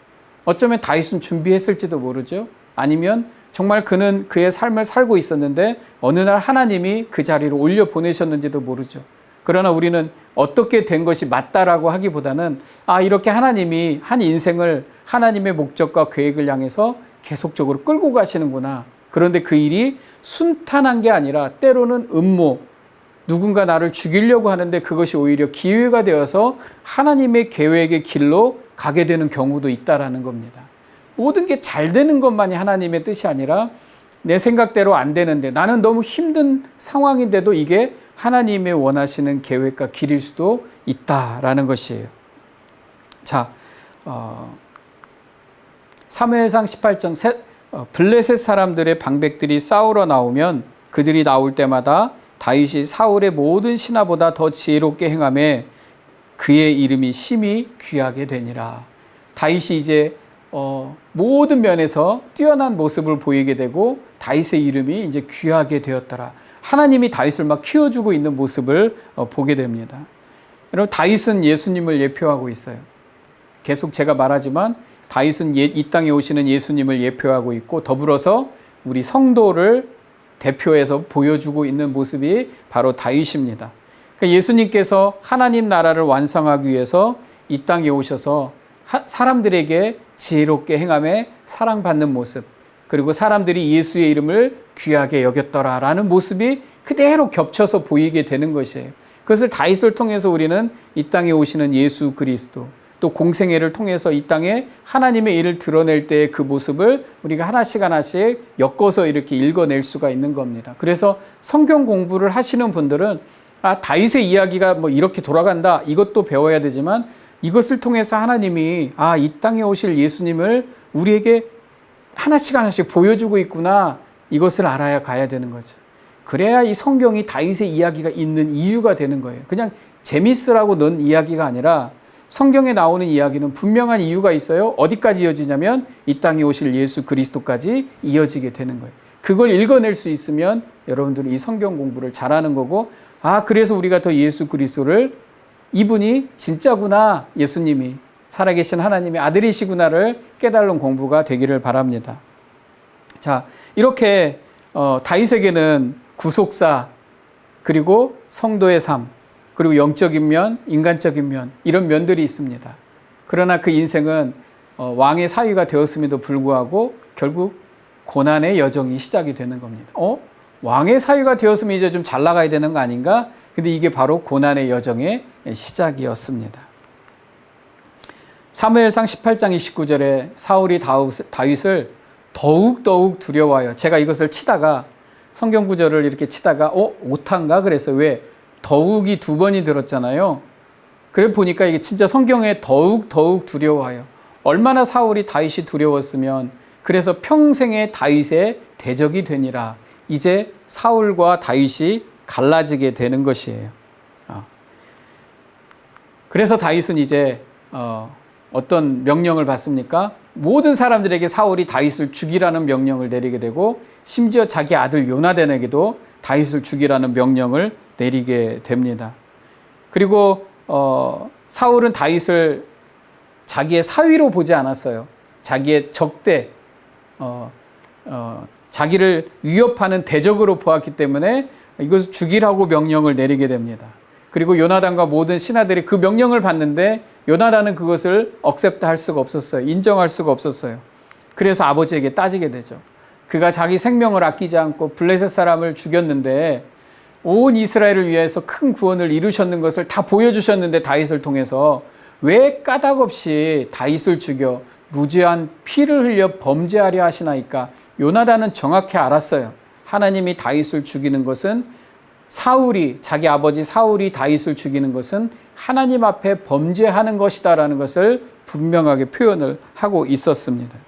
어쩌면 다윗은 준비했을지도 모르죠. 아니면 정말 그는 그의 삶을 살고 있었는데 어느 날 하나님이 그 자리로 올려 보내셨는지도 모르죠. 그러나 우리는 어떻게 된 것이 맞다라고 하기보다는 이렇게 하나님이 한 인생을 하나님의 목적과 계획을 향해서 계속적으로 끌고 가시는구나. 그런데 그 일이 순탄한 게 아니라 때로는 음모, 누군가 나를 죽이려고 하는데 그것이 오히려 기회가 되어서 하나님의 계획의 길로 가게 되는 경우도 있다라는 겁니다. 모든 게 잘 되는 것만이 하나님의 뜻이 아니라 내 생각대로 안 되는데 나는 너무 힘든 상황인데도 이게 하나님의 원하시는 계획과 길일 수도 있다라는 것이에요. 자, 사무엘상 18장 블레셋 사람들의 방백들이 싸우러 나오면 그들이 나올 때마다 다윗이 사울의 모든 신하보다 더 지혜롭게 행하며 그의 이름이 심히 귀하게 되니라. 다윗이 이제 모든 면에서 뛰어난 모습을 보이게 되고 다윗의 이름이 이제 귀하게 되었더라. 하나님이 다윗을 막 키워주고 있는 모습을 보게 됩니다. 여러분, 다윗은 예수님을 예표하고 있어요. 계속 제가 말하지만 다윗은 이 땅에 오시는 예수님을 예표하고 있고 더불어서 우리 성도를 대표해서 보여주고 있는 모습이 바로 다윗입니다. 그러니까 예수님께서 하나님 나라를 완성하기 위해서 이 땅에 오셔서 사람들에게 지혜롭게 행하며 사랑받는 모습, 그리고 사람들이 예수의 이름을 귀하게 여겼더라라는 모습이 그대로 겹쳐서 보이게 되는 것이에요. 그것을 다윗을 통해서 우리는 이 땅에 오시는 예수 그리스도, 또 공생애를 통해서 이 땅에 하나님의 일을 드러낼 때의 그 모습을 우리가 하나씩 엮어서 이렇게 읽어낼 수가 있는 겁니다. 그래서 성경 공부를 하시는 분들은 다윗의 이야기가 뭐 이렇게 돌아간다, 이것도 배워야 되지만 이것을 통해서 하나님이 이 땅에 오실 예수님을 우리에게 하나씩 보여주고 있구나, 이것을 알아야 가야 되는 거죠. 그래야 이 성경이 다윗의 이야기가 있는 이유가 되는 거예요. 그냥 재밌으라고 넣은 이야기가 아니라 성경에 나오는 이야기는 분명한 이유가 있어요. 어디까지 이어지냐면 이 땅에 오실 예수 그리스도까지 이어지게 되는 거예요. 그걸 읽어낼 수 있으면 여러분들은 이 성경 공부를 잘하는 거고, 그래서 우리가 더 예수 그리스도를, 이분이 진짜구나, 예수님이 살아계신 하나님의 아들이시구나를 깨달은 공부가 되기를 바랍니다. 자, 이렇게 다윗에게는 구속사, 그리고 성도의 삶, 그리고 영적인 면, 인간적인 면, 이런 면들이 있습니다. 그러나 그 인생은 왕의 사위가 되었음에도 불구하고 결국 고난의 여정이 시작이 되는 겁니다. 왕의 사위가 되었으면 이제 좀 잘 나가야 되는 거 아닌가? 근데 이게 바로 고난의 여정의 시작이었습니다. 사무엘상 18장 29절에 사울이 다윗을 더욱 두려워하여, 제가 이것을 치다가 성경 구절을 이렇게 치다가 오타인가 그래서, 왜 더욱이 두 번이 들었잖아요. 그래 보니까 이게 진짜 성경에 더욱 두려워하여, 얼마나 사울이 다윗이 두려웠으면 그래서 평생의 다윗의 대적이 되니라. 이제 사울과 다윗이 갈라지게 되는 것이에요. 그래서 다윗은 이제 어떤 명령을 받습니까? 모든 사람들에게 사울이 다윗을 죽이라는 명령을 내리게 되고, 심지어 자기 아들 요나단에게도 다윗을 죽이라는 명령을 내리게 됩니다. 그리고 사울은 다윗을 자기의 사위로 보지 않았어요. 자기의 적대, 자기를 위협하는 대적으로 보았기 때문에 이것을 죽이라고 명령을 내리게 됩니다. 그리고 요나단과 모든 신하들이 그 명령을 받는데 요나단은 그것을 억셉트할 수가 없었어요. 인정할 수가 없었어요. 그래서 아버지에게 따지게 되죠. 그가 자기 생명을 아끼지 않고 블레셋 사람을 죽였는데, 온 이스라엘을 위해서 큰 구원을 이루셨는 것을 다 보여주셨는데 다윗을 통해서 왜 까닭없이 다윗을 죽여 무죄한 피를 흘려 범죄하려 하시나이까? 요나단은 정확히 알았어요. 하나님이 다윗을 죽이는 것은, 자기 아버지 사울이 다윗을 죽이는 것은 하나님 앞에 범죄하는 것이다라는 것을 분명하게 표현을 하고 있었습니다.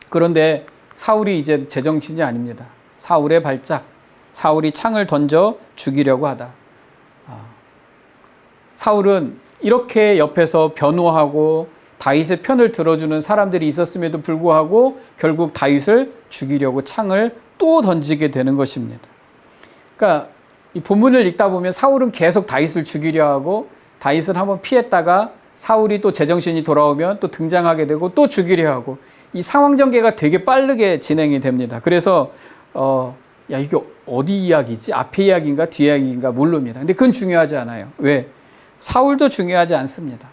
그런데 사울이 이제 제정신이 아닙니다. 사울의 발작, 사울이 창을 던져 죽이려고 하다. 사울은 이렇게 옆에서 변호하고 다윗의 편을 들어주는 사람들이 있었음에도 불구하고 결국 다윗을 죽이려고 창을 또 던지게 되는 것입니다. 그러니까 이 본문을 읽다 보면 사울은 계속 다윗을 죽이려 하고, 다윗은 한번 피했다가 사울이 또 제정신이 돌아오면 또 등장하게 되고 또 죽이려 하고, 이 상황 전개가 되게 빠르게 진행이 됩니다. 그래서 이게 어디 이야기지? 앞에 이야기인가 뒤에 이야기인가 모릅니다. 근데 그건 중요하지 않아요. 왜? 사울도 중요하지 않습니다.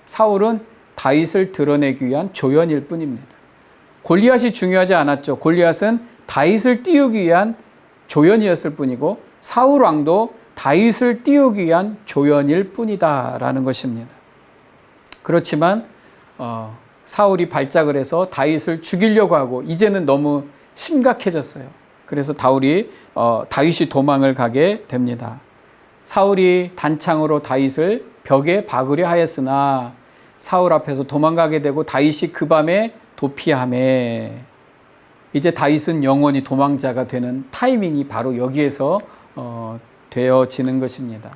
사울은 다윗을 드러내기 위한 조연일 뿐입니다. 골리앗이 중요하지 않았죠. 골리앗은 다윗을 띄우기 위한 조연이었을 뿐이고, 사울 왕도 다윗을 띄우기 위한 조연일 뿐이다라는 것입니다. 그렇지만 사울이 발작을 해서 다윗을 죽이려고 하고 이제는 너무 심각해졌어요. 그래서 다윗이 도망을 가게 됩니다. 사울이 단창으로 다윗을 벽에 박으려 하였으나 사울 앞에서 도망가게 되고 다윗이 그 밤에 도피하매, 이제 다윗은 영원히 도망자가 되는 타이밍이 바로 여기에서 되어지는 것입니다.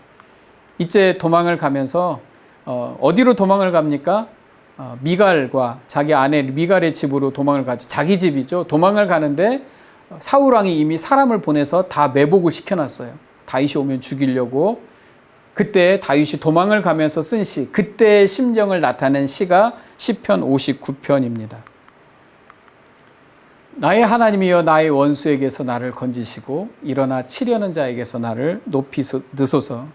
이제 도망을 가면서 어디로 도망을 갑니까? 미갈과 자기 아내 미갈의 집으로 도망을 가죠. 자기 집이죠. 도망을 가는데 사울 왕이 이미 사람을 보내서 다 매복을 시켜놨어요. 다윗이 오면 죽이려고. 그때 다윗이 도망을 가면서 쓴 시, 그때의 심정을 나타낸 시가 시편 59편입니다. 나의 하나님이여, 나의 원수에게서 나를 건지시고 일어나 치려는 자에게서 나를 높이소서.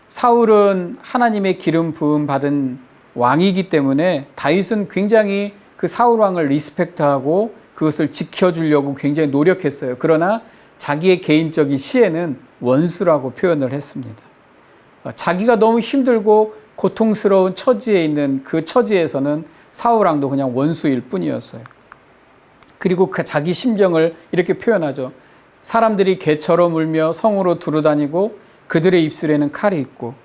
사울은 하나님의 기름 부음 받은 왕이기 때문에 다윗은 굉장히 그 사울 왕을 리스펙트하고 그것을 지켜주려고 굉장히 노력했어요. 그러나 자기의 개인적인 시에는 원수라고 표현을 했습니다. 자기가 너무 힘들고 고통스러운 처지에 있는 그 처지에서는 사울 왕도 그냥 원수일 뿐이었어요. 그리고 자기 심정을 이렇게 표현하죠. 사람들이 개처럼 울며 성으로 두루다니고 그들의 입술에는 칼이 있고,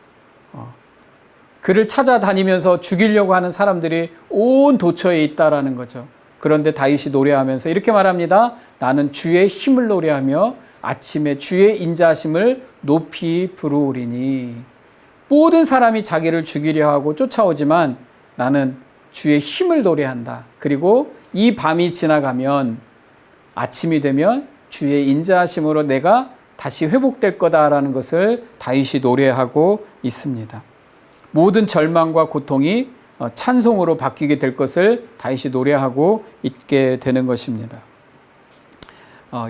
그를 찾아다니면서 죽이려고 하는 사람들이 온 도처에 있다라는 거죠. 그런데 다윗이 노래하면서 이렇게 말합니다. 나는 주의 힘을 노래하며 아침에 주의 인자하심을 높이 부르리니. 모든 사람이 자기를 죽이려 하고 쫓아오지만 나는 주의 힘을 노래한다. 그리고 이 밤이 지나가면 아침이 되면 주의 인자하심으로 내가 다시 회복될 거다라는 것을 다윗이 노래하고 있습니다. 모든 절망과 고통이 찬송으로 바뀌게 될 것을 다윗이 노래하고 있게 되는 것입니다.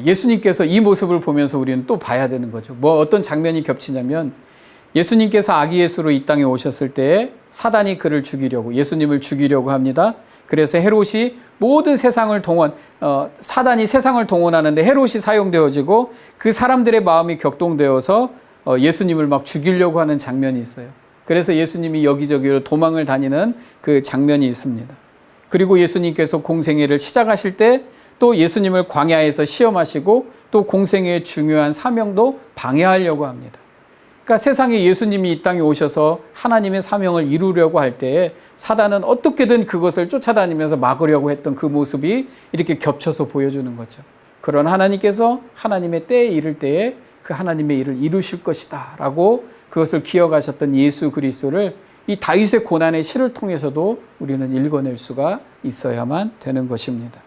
예수님께서 이 모습을 보면서 우리는 또 봐야 되는 거죠. 어떤 장면이 겹치냐면, 예수님께서 아기 예수로 이 땅에 오셨을 때 사단이 그를 죽이려고, 예수님을 죽이려고 합니다. 그래서 헤롯이 모든 세상을 사단이 세상을 동원하는데 헤롯이 사용되어지고 그 사람들의 마음이 격동되어서 예수님을 막 죽이려고 하는 장면이 있어요. 그래서 예수님이 여기저기로 도망을 다니는 그 장면이 있습니다. 그리고 예수님께서 공생애를 시작하실 때 또 예수님을 광야에서 시험하시고 또 공생애의 중요한 사명도 방해하려고 합니다. 그러니까 세상에 예수님이 이 땅에 오셔서 하나님의 사명을 이루려고 할 때에 사단은 어떻게든 그것을 쫓아다니면서 막으려고 했던 그 모습이 이렇게 겹쳐서 보여주는 거죠. 그런 하나님께서 하나님의 때에 이를 때에 그 하나님의 일을 이루실 것이다 라고 그것을 기억하셨던 예수 그리스도를 이 다윗의 고난의 시를 통해서도 우리는 읽어낼 수가 있어야만 되는 것입니다.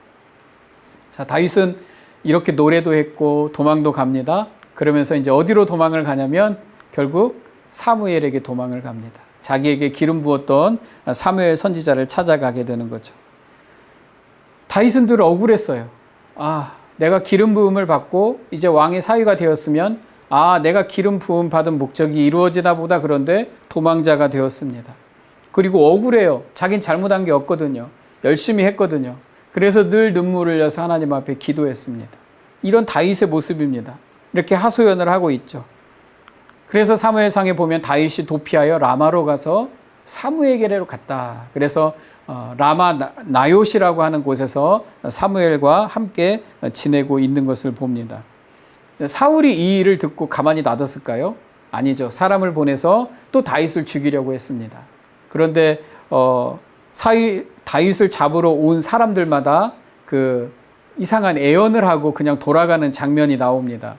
자, 다윗은 이렇게 노래도 했고 도망도 갑니다. 그러면서 이제 어디로 도망을 가냐면 결국 사무엘에게 도망을 갑니다. 자기에게 기름 부었던 사무엘 선지자를 찾아가게 되는 거죠. 다윗은 늘 억울했어요. 내가 기름 부음을 받고 이제 왕의 사위가 되었으면 내가 기름 부음 받은 목적이 이루어지나 보다. 그런데 도망자가 되었습니다. 그리고 억울해요. 자긴 잘못한 게 없거든요. 열심히 했거든요. 그래서 늘 눈물을 흘려서 하나님 앞에 기도했습니다. 이런 다윗의 모습입니다. 이렇게 하소연을 하고 있죠. 그래서 사무엘상에 보면 다윗이 도피하여 라마로 가서 사무엘에게로 갔다. 그래서 라마 나요시라고 하는 곳에서 사무엘과 함께 지내고 있는 것을 봅니다. 사울이 이 일을 듣고 가만히 놔뒀을까요? 아니죠. 사람을 보내서 또 다윗을 죽이려고 했습니다. 그런데 다윗을 잡으러 온 사람들마다 그 이상한 애언을 하고 그냥 돌아가는 장면이 나옵니다.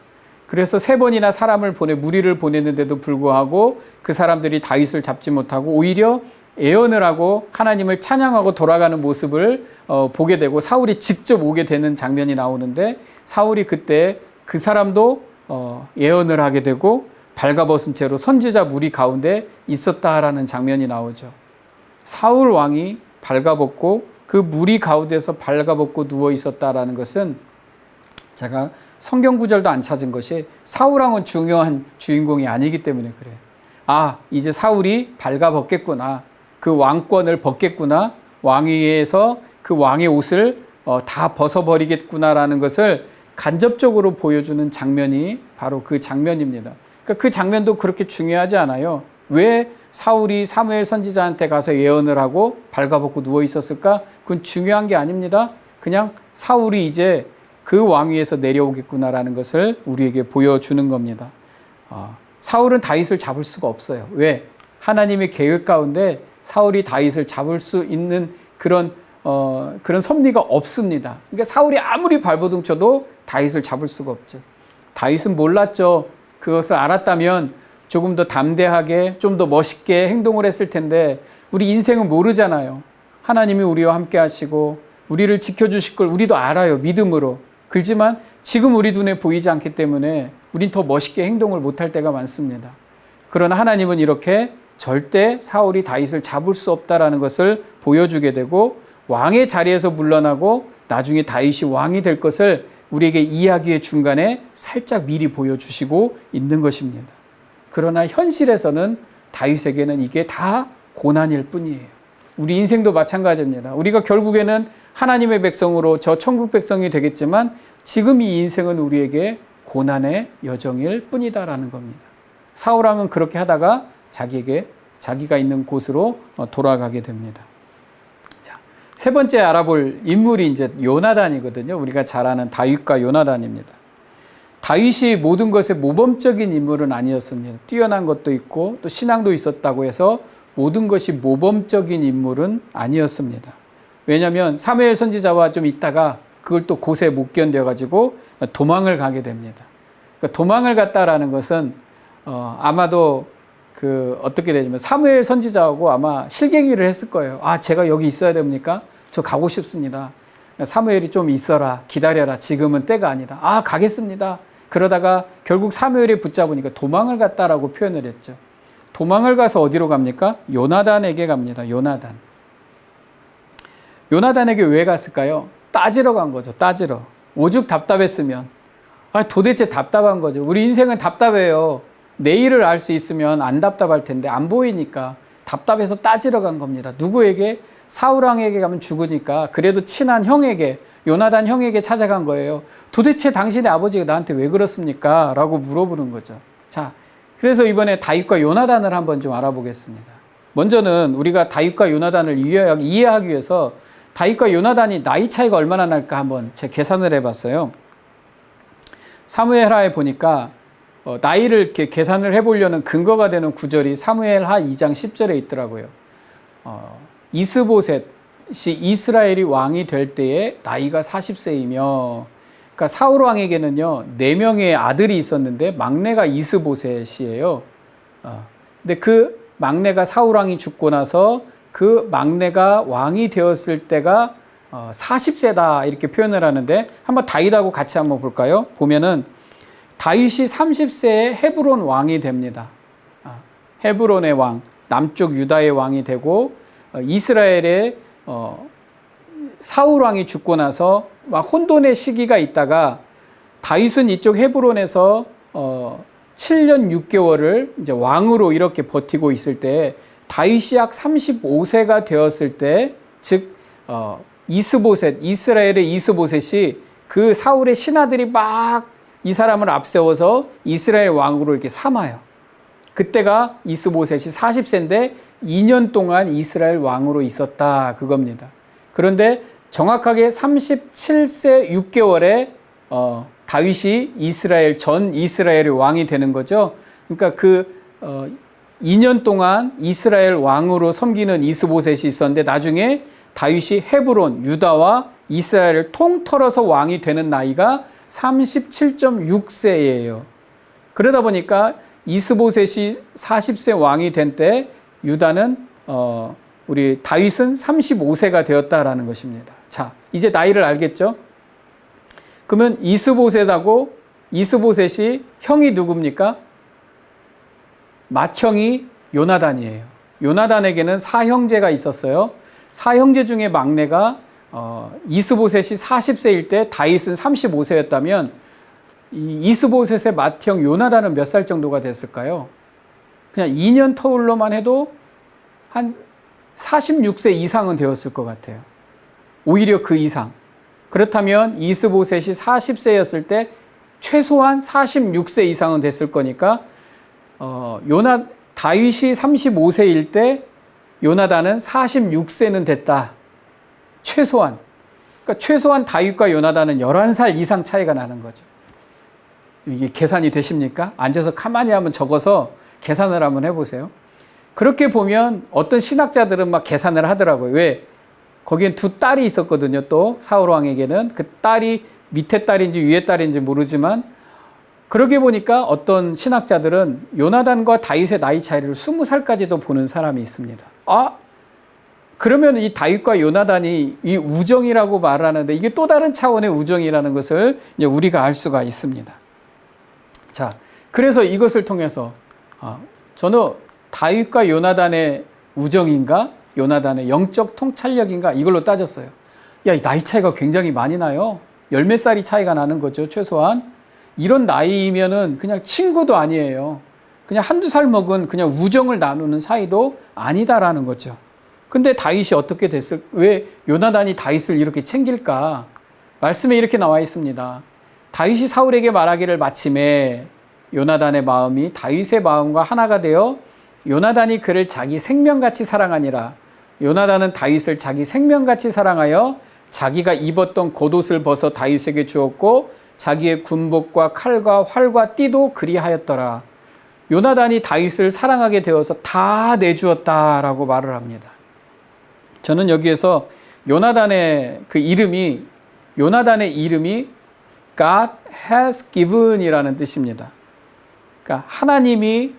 그래서 3번이나 사람을 무리를 보냈는데도 불구하고 그 사람들이 다윗을 잡지 못하고 오히려 애언을 하고 하나님을 찬양하고 돌아가는 모습을 보게 되고 사울이 직접 오게 되는 장면이 나오는데 사울이 그때 그 사람도 애언을 하게 되고 발가벗은 채로 선지자 무리 가운데 있었다라는 장면이 나오죠. 사울 왕이 발가벗고 그 무리 가운데서 발가벗고 누워 있었다라는 것은 제가 성경 구절도 안 찾은 것이 사울왕은 중요한 주인공이 아니기 때문에 그래요. 이제 사울이 발가벗겠구나. 그 왕권을 벗겠구나. 왕위에서 그 왕의 옷을 다 벗어버리겠구나라는 것을 간접적으로 보여주는 장면이 바로 그 장면입니다. 그러니까 그 장면도 그렇게 중요하지 않아요. 왜 사울이 사무엘 선지자한테 가서 예언을 하고 발가벗고 누워 있었을까? 그건 중요한 게 아닙니다. 그냥 사울이 이제 그 왕위에서 내려오겠구나라는 것을 우리에게 보여주는 겁니다. 사울은 다윗을 잡을 수가 없어요. 왜? 하나님의 계획 가운데 사울이 다윗을 잡을 수 있는 그런 섭리가 없습니다. 그러니까 사울이 아무리 발버둥 쳐도 다윗을 잡을 수가 없죠. 다윗은 몰랐죠. 그것을 알았다면 조금 더 담대하게 좀 더 멋있게 행동을 했을 텐데 우리 인생은 모르잖아요. 하나님이 우리와 함께 하시고 우리를 지켜주실 걸 우리도 알아요. 믿음으로. 그렇지만 지금 우리 눈에 보이지 않기 때문에 우린 더 멋있게 행동을 못할 때가 많습니다. 그러나 하나님은 이렇게 절대 사울이 다윗을 잡을 수 없다라는 것을 보여주게 되고 왕의 자리에서 물러나고 나중에 다윗이 왕이 될 것을 우리에게 이야기의 중간에 살짝 미리 보여주시고 있는 것입니다. 그러나 현실에서는 다윗에게는 이게 다 고난일 뿐이에요. 우리 인생도 마찬가지입니다. 우리가 결국에는 하나님의 백성으로 저 천국 백성이 되겠지만 지금 이 인생은 우리에게 고난의 여정일 뿐이다라는 겁니다. 사울왕은 그렇게 하다가 자기가 있는 곳으로 돌아가게 됩니다. 자, 3번째 알아볼 인물이 이제 요나단이거든요. 우리가 잘 아는 다윗과 요나단입니다. 다윗이 모든 것의 모범적인 인물은 아니었습니다. 뛰어난 것도 있고 또 신앙도 있었다고 해서 모든 것이 모범적인 인물은 아니었습니다. 왜냐하면 사무엘 선지자와 좀 있다가 그걸 또 곳에 못 견뎌가지고 도망을 가게 됩니다. 그러니까 도망을 갔다라는 것은 아마도 어떻게 되냐면 사무엘 선지자하고 아마 실갱이를 했을 거예요. 제가 여기 있어야 됩니까? 저 가고 싶습니다. 사무엘이 좀 있어라, 기다려라. 지금은 때가 아니다. 가겠습니다. 그러다가 결국 사무엘이 붙잡으니까 도망을 갔다라고 표현을 했죠. 도망을 가서 어디로 갑니까? 요나단에게 갑니다. 요나단에게 왜 갔을까요? 따지러 간 거죠. 따지러. 오죽 답답했으면. 도대체 답답한 거죠. 우리 인생은 답답해요. 내일을 알 수 있으면 안 답답할 텐데 안 보이니까 답답해서 따지러 간 겁니다. 누구에게? 사울 왕에게 가면 죽으니까 그래도 친한 형에게, 요나단 형에게 찾아간 거예요. 도대체 당신의 아버지가 나한테 왜 그렇습니까? 라고 물어보는 거죠. 자, 그래서 이번에 다윗과 요나단을 한번 좀 알아보겠습니다. 먼저는 우리가 다윗과 요나단을 이해하기 위해서 다윗과 요나단이 나이 차이가 얼마나 날까 한번 제 계산을 해봤어요. 사무엘하에 보니까 나이를 이렇게 계산을 해보려는 근거가 되는 구절이 사무엘하 2장 10절에 있더라고요. 이스보셋이 이스라엘이 왕이 될 때에 나이가 40세이며, 그러니까 사울 왕에게는요 4명의 아들이 있었는데 막내가 이스보셋이에요. 근데 그 막내가 사울 왕이 죽고 나서 그 막내가 왕이 되었을 때가 40세다 이렇게 표현을 하는데, 한번 다윗하고 같이 한번 볼까요? 보면은 다윗이 30세에 헤브론 왕이 됩니다. 헤브론의 왕, 남쪽 유다의 왕이 되고, 이스라엘의 사울 왕이 죽고 나서 막 혼돈의 시기가 있다가 다윗은 이쪽 헤브론에서 7년 6개월을 이제 왕으로 이렇게 버티고 있을 때, 다윗이 약 35세가 되었을 때, 즉 이스보셋, 이스라엘의 이스보셋이 그 사울의 신하들이 막 이 사람을 앞세워서 이스라엘 왕으로 이렇게 삼아요. 그때가 이스보셋이 40세인데 2년 동안 이스라엘 왕으로 있었다 그겁니다. 그런데 정확하게 37세 6개월에 다윗이 전 이스라엘의 왕이 되는 거죠. 그러니까 2년 동안 이스라엘 왕으로 섬기는 이스보셋이 있었는데, 나중에 다윗이 헤브론, 유다와 이스라엘을 통틀어서 왕이 되는 나이가 37.6세예요. 그러다 보니까 이스보셋이 40세 왕이 된 때 유다는 우리 다윗은 35세가 되었다라는 것입니다. 자, 이제 나이를 알겠죠? 그러면 이스보셋하고 이스보셋이 형이 누굽니까? 맏형이 요나단이에요. 요나단에게는 사형제가 있었어요. 사형제 중에 막내가 이스보셋이 40세일 때 다윗은 35세였다면 이스보셋의 맏형 요나단은 몇 살 정도가 됐을까요? 그냥 2년 터울로만 해도 한 46세 이상은 되었을 것 같아요. 오히려 그 이상. 그렇다면 이스보셋이 40세였을 때 최소한 46세 이상은 됐을 거니까 다윗이 35세일 때 요나단은 46세는 됐다. 최소한. 그러니까 최소한 다윗과 요나단은 11살 이상 차이가 나는 거죠. 이게 계산이 되십니까? 앉아서 가만히 한번 적어서 계산을 한번 해보세요. 그렇게 보면 어떤 신학자들은 막 계산을 하더라고요. 왜? 거기엔 두 딸이 있었거든요. 또 사울 왕에게는 그 딸이 밑에 딸인지 위에 딸인지 모르지만, 그러게 보니까 어떤 신학자들은 요나단과 다윗의 나이 차이를 20살까지도 보는 사람이 있습니다. 그러면 이 다윗과 요나단이 이 우정이라고 말하는데 이게 또 다른 차원의 우정이라는 것을 이제 우리가 알 수가 있습니다. 자, 그래서 이것을 통해서 저는 다윗과 요나단의 우정인가, 요나단의 영적 통찰력인가, 이걸로 따졌어요. 야, 이 나이 차이가 굉장히 많이 나요. 열 몇 살이 차이가 나는 거죠, 최소한. 이런 나이면은 그냥 친구도 아니에요. 그냥 한두 살 먹은 그냥 우정을 나누는 사이도 아니다라는 거죠. 근데 다윗이 어떻게 왜 요나단이 다윗을 이렇게 챙길까? 말씀에 이렇게 나와 있습니다. 다윗이 사울에게 말하기를 마침에 요나단의 마음이 다윗의 마음과 하나가 되어 요나단이 그를 자기 생명같이 사랑하니라. 요나단은 다윗을 자기 생명같이 사랑하여 자기가 입었던 겉옷을 벗어 다윗에게 주었고 자기의 군복과 칼과 활과 띠도 그리하였더라. 요나단이 다윗을 사랑하게 되어서 다 내주었다라고 말을 합니다. 저는 여기에서 요나단의 이름이 God has given 이라는 뜻입니다. 그러니까 하나님이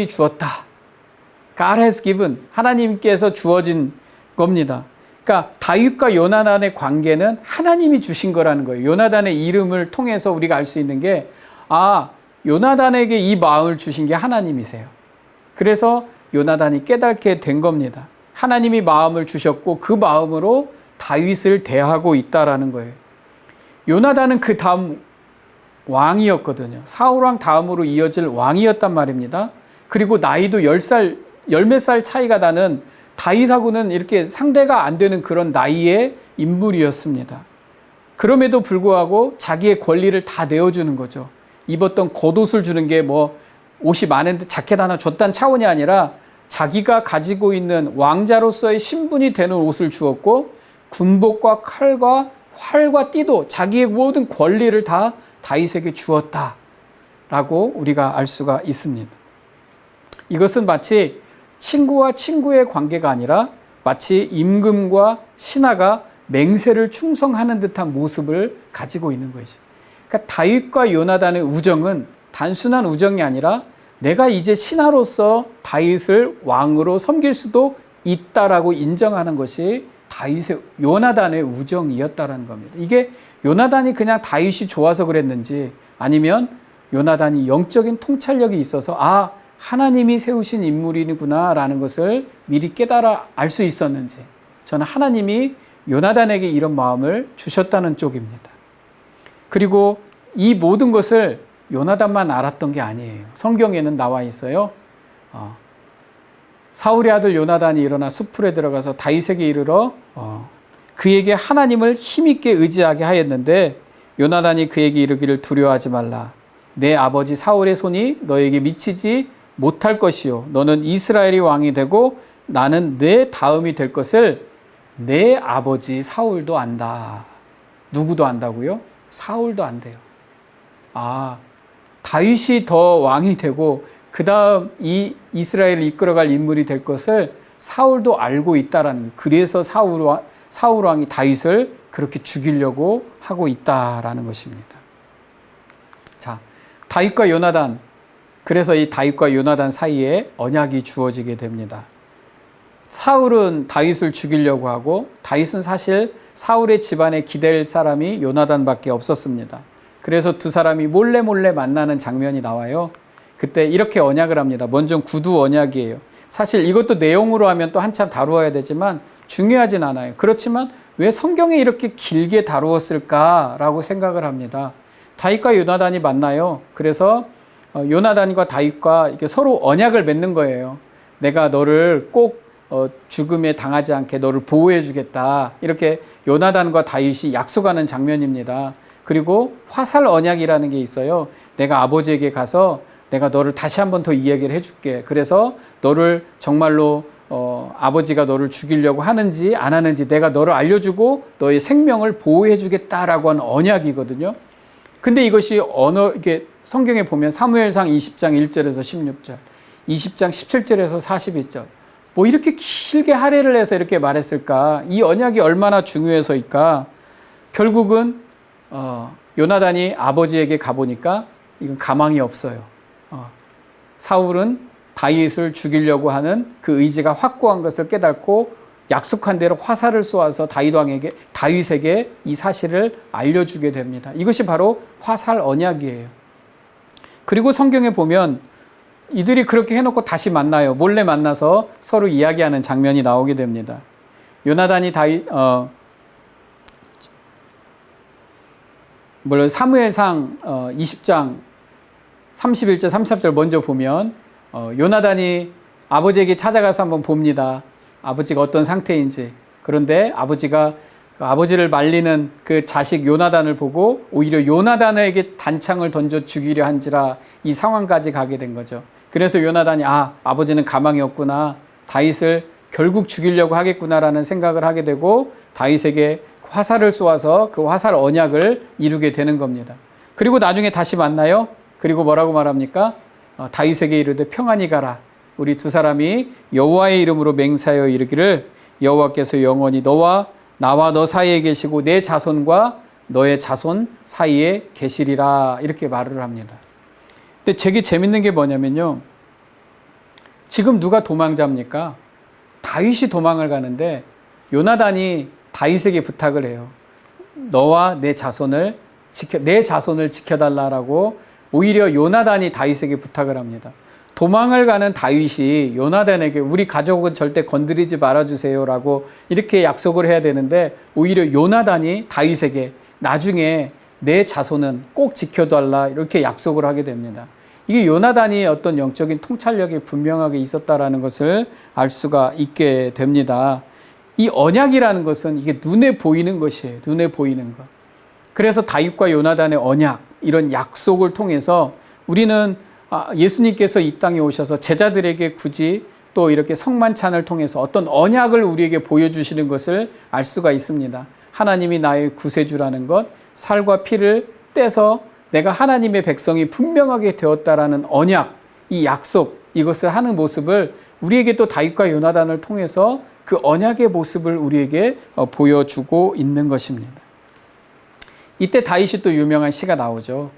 주었다. God has given. 하나님께서 주어진 겁니다. 그러니까 다윗과 요나단의 관계는 하나님이 주신 거라는 거예요. 요나단의 이름을 통해서 우리가 알 수 있는 게, 요나단에게 이 마음을 주신 게 하나님이세요. 그래서 요나단이 깨닫게 된 겁니다. 하나님이 마음을 주셨고 그 마음으로 다윗을 대하고 있다라는 거예요. 요나단은 그 다음 왕이었거든요. 사울왕 다음으로 이어질 왕이었단 말입니다. 그리고 나이도 열 몇 살 차이가 나는 다윗하고는 이렇게 상대가 안 되는 그런 나이의 인물이었습니다. 그럼에도 불구하고 자기의 권리를 다 내어주는 거죠. 입었던 겉옷을 주는 게 뭐 옷이 많은데 자켓 하나 줬다는 차원이 아니라 자기가 가지고 있는 왕자로서의 신분이 되는 옷을 주었고 군복과 칼과 활과 띠도 자기의 모든 권리를 다 다윗에게 주었다라고 우리가 알 수가 있습니다. 이것은 마치 친구와 친구의 관계가 아니라 마치 임금과 신하가 맹세를 충성하는 듯한 모습을 가지고 있는 것이죠. 그러니까 다윗과 요나단의 우정은 단순한 우정이 아니라 내가 이제 신하로서 다윗을 왕으로 섬길 수도 있다라고 인정하는 것이 다윗의 요나단의 우정이었다라는 겁니다. 이게 요나단이 그냥 다윗이 좋아서 그랬는지 아니면 요나단이 영적인 통찰력이 있어서 하나님이 세우신 인물이구나 라는 것을 미리 깨달아 알 수 있었는지 저는 하나님이 요나단에게 이런 마음을 주셨다는 쪽입니다. 그리고 이 모든 것을 요나단만 알았던 게 아니에요. 성경에는 나와 있어요. 사울의 아들 요나단이 일어나 숲풀에 들어가서 다윗에게 이르러 그에게 하나님을 힘있게 의지하게 하였는데 요나단이 그에게 이르기를 두려워하지 말라. 내 아버지 사울의 손이 너에게 미치지 못할 것이요. 너는 이스라엘이 왕이 되고 나는 내 다음이 될 것을 내 아버지 사울도 안다. 누구도 안다고요? 사울도 안대요. 다윗이 더 왕이 되고 그 다음 이 이스라엘을 이끌어갈 인물이 될 것을 사울도 알고 있다라는, 그래서 사울 왕이 다윗을 그렇게 죽이려고 하고 있다라는 것입니다. 자, 다윗과 요나단, 그래서 이 다윗과 요나단 사이에 언약이 주어지게 됩니다. 사울은 다윗을 죽이려고 하고 다윗은 사실 사울의 집안에 기댈 사람이 요나단밖에 없었습니다. 그래서 두 사람이 몰래 만나는 장면이 나와요. 그때 이렇게 언약을 합니다. 먼저 구두 언약이에요. 사실 이것도 내용으로 하면 또 한참 다루어야 되지만 중요하진 않아요. 그렇지만 왜 성경에 이렇게 길게 다루었을까라고 생각을 합니다. 다윗과 요나단이 만나요. 그래서 요나단과 다윗과 이렇게 서로 언약을 맺는 거예요. 내가 너를 꼭 죽음에 당하지 않게 너를 보호해 주겠다. 이렇게 요나단과 다윗이 약속하는 장면입니다. 그리고 화살 언약이라는 게 있어요. 내가 아버지에게 가서 내가 너를 다시 한 번 더 이야기를 해줄게. 그래서 너를 정말로 아버지가 너를 죽이려고 하는지 안 하는지 내가 너를 알려주고 너의 생명을 보호해 주겠다라고 하는 언약이거든요. 근데 이것이 이게 성경에 보면 사무엘상 20장 1절에서 16절, 20장 17절에서 42절, 뭐 이렇게 길게 할애를 해서 이렇게 말했을까? 이 언약이 얼마나 중요해서일까? 결국은 요나단이 아버지에게 가보니까 이건 가망이 없어요. 사울은 다윗을 죽이려고 하는 그 의지가 확고한 것을 깨닫고 약속한 대로 화살을 쏘아서 다윗에게 이 사실을 알려주게 됩니다. 이것이 바로 화살 언약이에요. 그리고 성경에 보면 이들이 그렇게 해놓고 다시 만나요. 몰래 만나서 서로 이야기하는 장면이 나오게 됩니다. 요나단이 사무엘상 20장 31절 33절 먼저 보면 요나단이 아버지에게 찾아가서 한번 봅니다. 아버지가 어떤 상태인지. 그런데 아버지가 아버지를 말리는 그 자식 요나단을 보고 오히려 요나단에게 단창을 던져 죽이려 한지라 이 상황까지 가게 된 거죠. 그래서 요나단이 아버지는 가망이 없구나. 다윗을 결국 죽이려고 하겠구나라는 생각을 하게 되고 다윗에게 화살을 쏘아서 그 화살 언약을 이루게 되는 겁니다. 그리고 나중에 다시 만나요. 그리고 뭐라고 말합니까? 다윗에게 이르되 평안히 가라. 우리 두 사람이 여호와의 이름으로 맹세하여 이르기를 여호와께서 영원히 나와 너 사이에 계시고 내 자손과 너의 자손 사이에 계시리라. 이렇게 말을 합니다. 근데 되게 재밌는 게 뭐냐면요. 지금 누가 도망자입니까? 다윗이 도망을 가는데 요나단이 다윗에게 부탁을 해요. 너와 내 자손을 지켜달라라고 오히려 요나단이 다윗에게 부탁을 합니다. 도망을 가는 다윗이 요나단에게 우리 가족은 절대 건드리지 말아주세요라고 이렇게 약속을 해야 되는데 오히려 요나단이 다윗에게 나중에 내 자손은 꼭 지켜달라 이렇게 약속을 하게 됩니다. 이게 요나단이 어떤 영적인 통찰력이 분명하게 있었다라는 것을 알 수가 있게 됩니다. 이 언약이라는 것은 이게 눈에 보이는 것이에요. 눈에 보이는 것. 그래서 다윗과 요나단의 언약, 이런 약속을 통해서 우리는 예수님께서 이 땅에 오셔서 제자들에게 굳이 또 이렇게 성만찬을 통해서 어떤 언약을 우리에게 보여주시는 것을 알 수가 있습니다. 하나님이 나의 구세주라는 것, 살과 피를 떼서 내가 하나님의 백성이 분명하게 되었다라는 언약, 이 약속, 이것을 하는 모습을 우리에게 또 다윗과 요나단을 통해서 그 언약의 모습을 우리에게 보여주고 있는 것입니다. 이때 다윗이 또 유명한 시가 나오죠.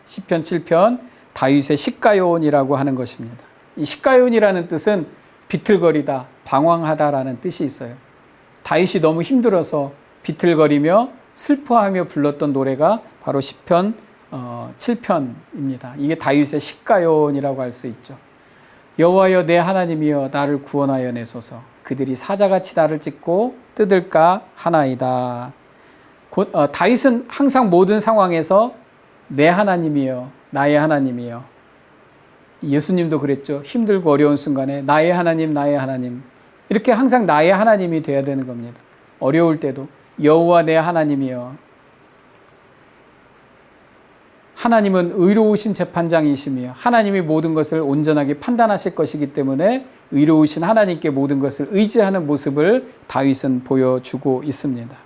시편 7편 다윗의 시가요온이라고 하는 것입니다. 이 시가요온이라는 뜻은 비틀거리다, 방황하다라는 뜻이 있어요. 다윗이 너무 힘들어서 비틀거리며 슬퍼하며 불렀던 노래가 바로 시편 7편입니다. 이게 다윗의 시가요온이라고 할 수 있죠. 여호와여 내 하나님이여 나를 구원하여 내소서. 그들이 사자같이 나를 찢고 뜯을까 하나이다. 다윗은 항상 모든 상황에서 내 하나님이여 나의 하나님이여. 예수님도 그랬죠. 힘들고 어려운 순간에 나의 하나님 나의 하나님. 이렇게 항상 나의 하나님이 되어야 되는 겁니다. 어려울 때도 여호와 내 하나님이여. 하나님은 의로우신 재판장이시며 하나님이 모든 것을 온전하게 판단하실 것이기 때문에 의로우신 하나님께 모든 것을 의지하는 모습을 다윗은 보여주고 있습니다.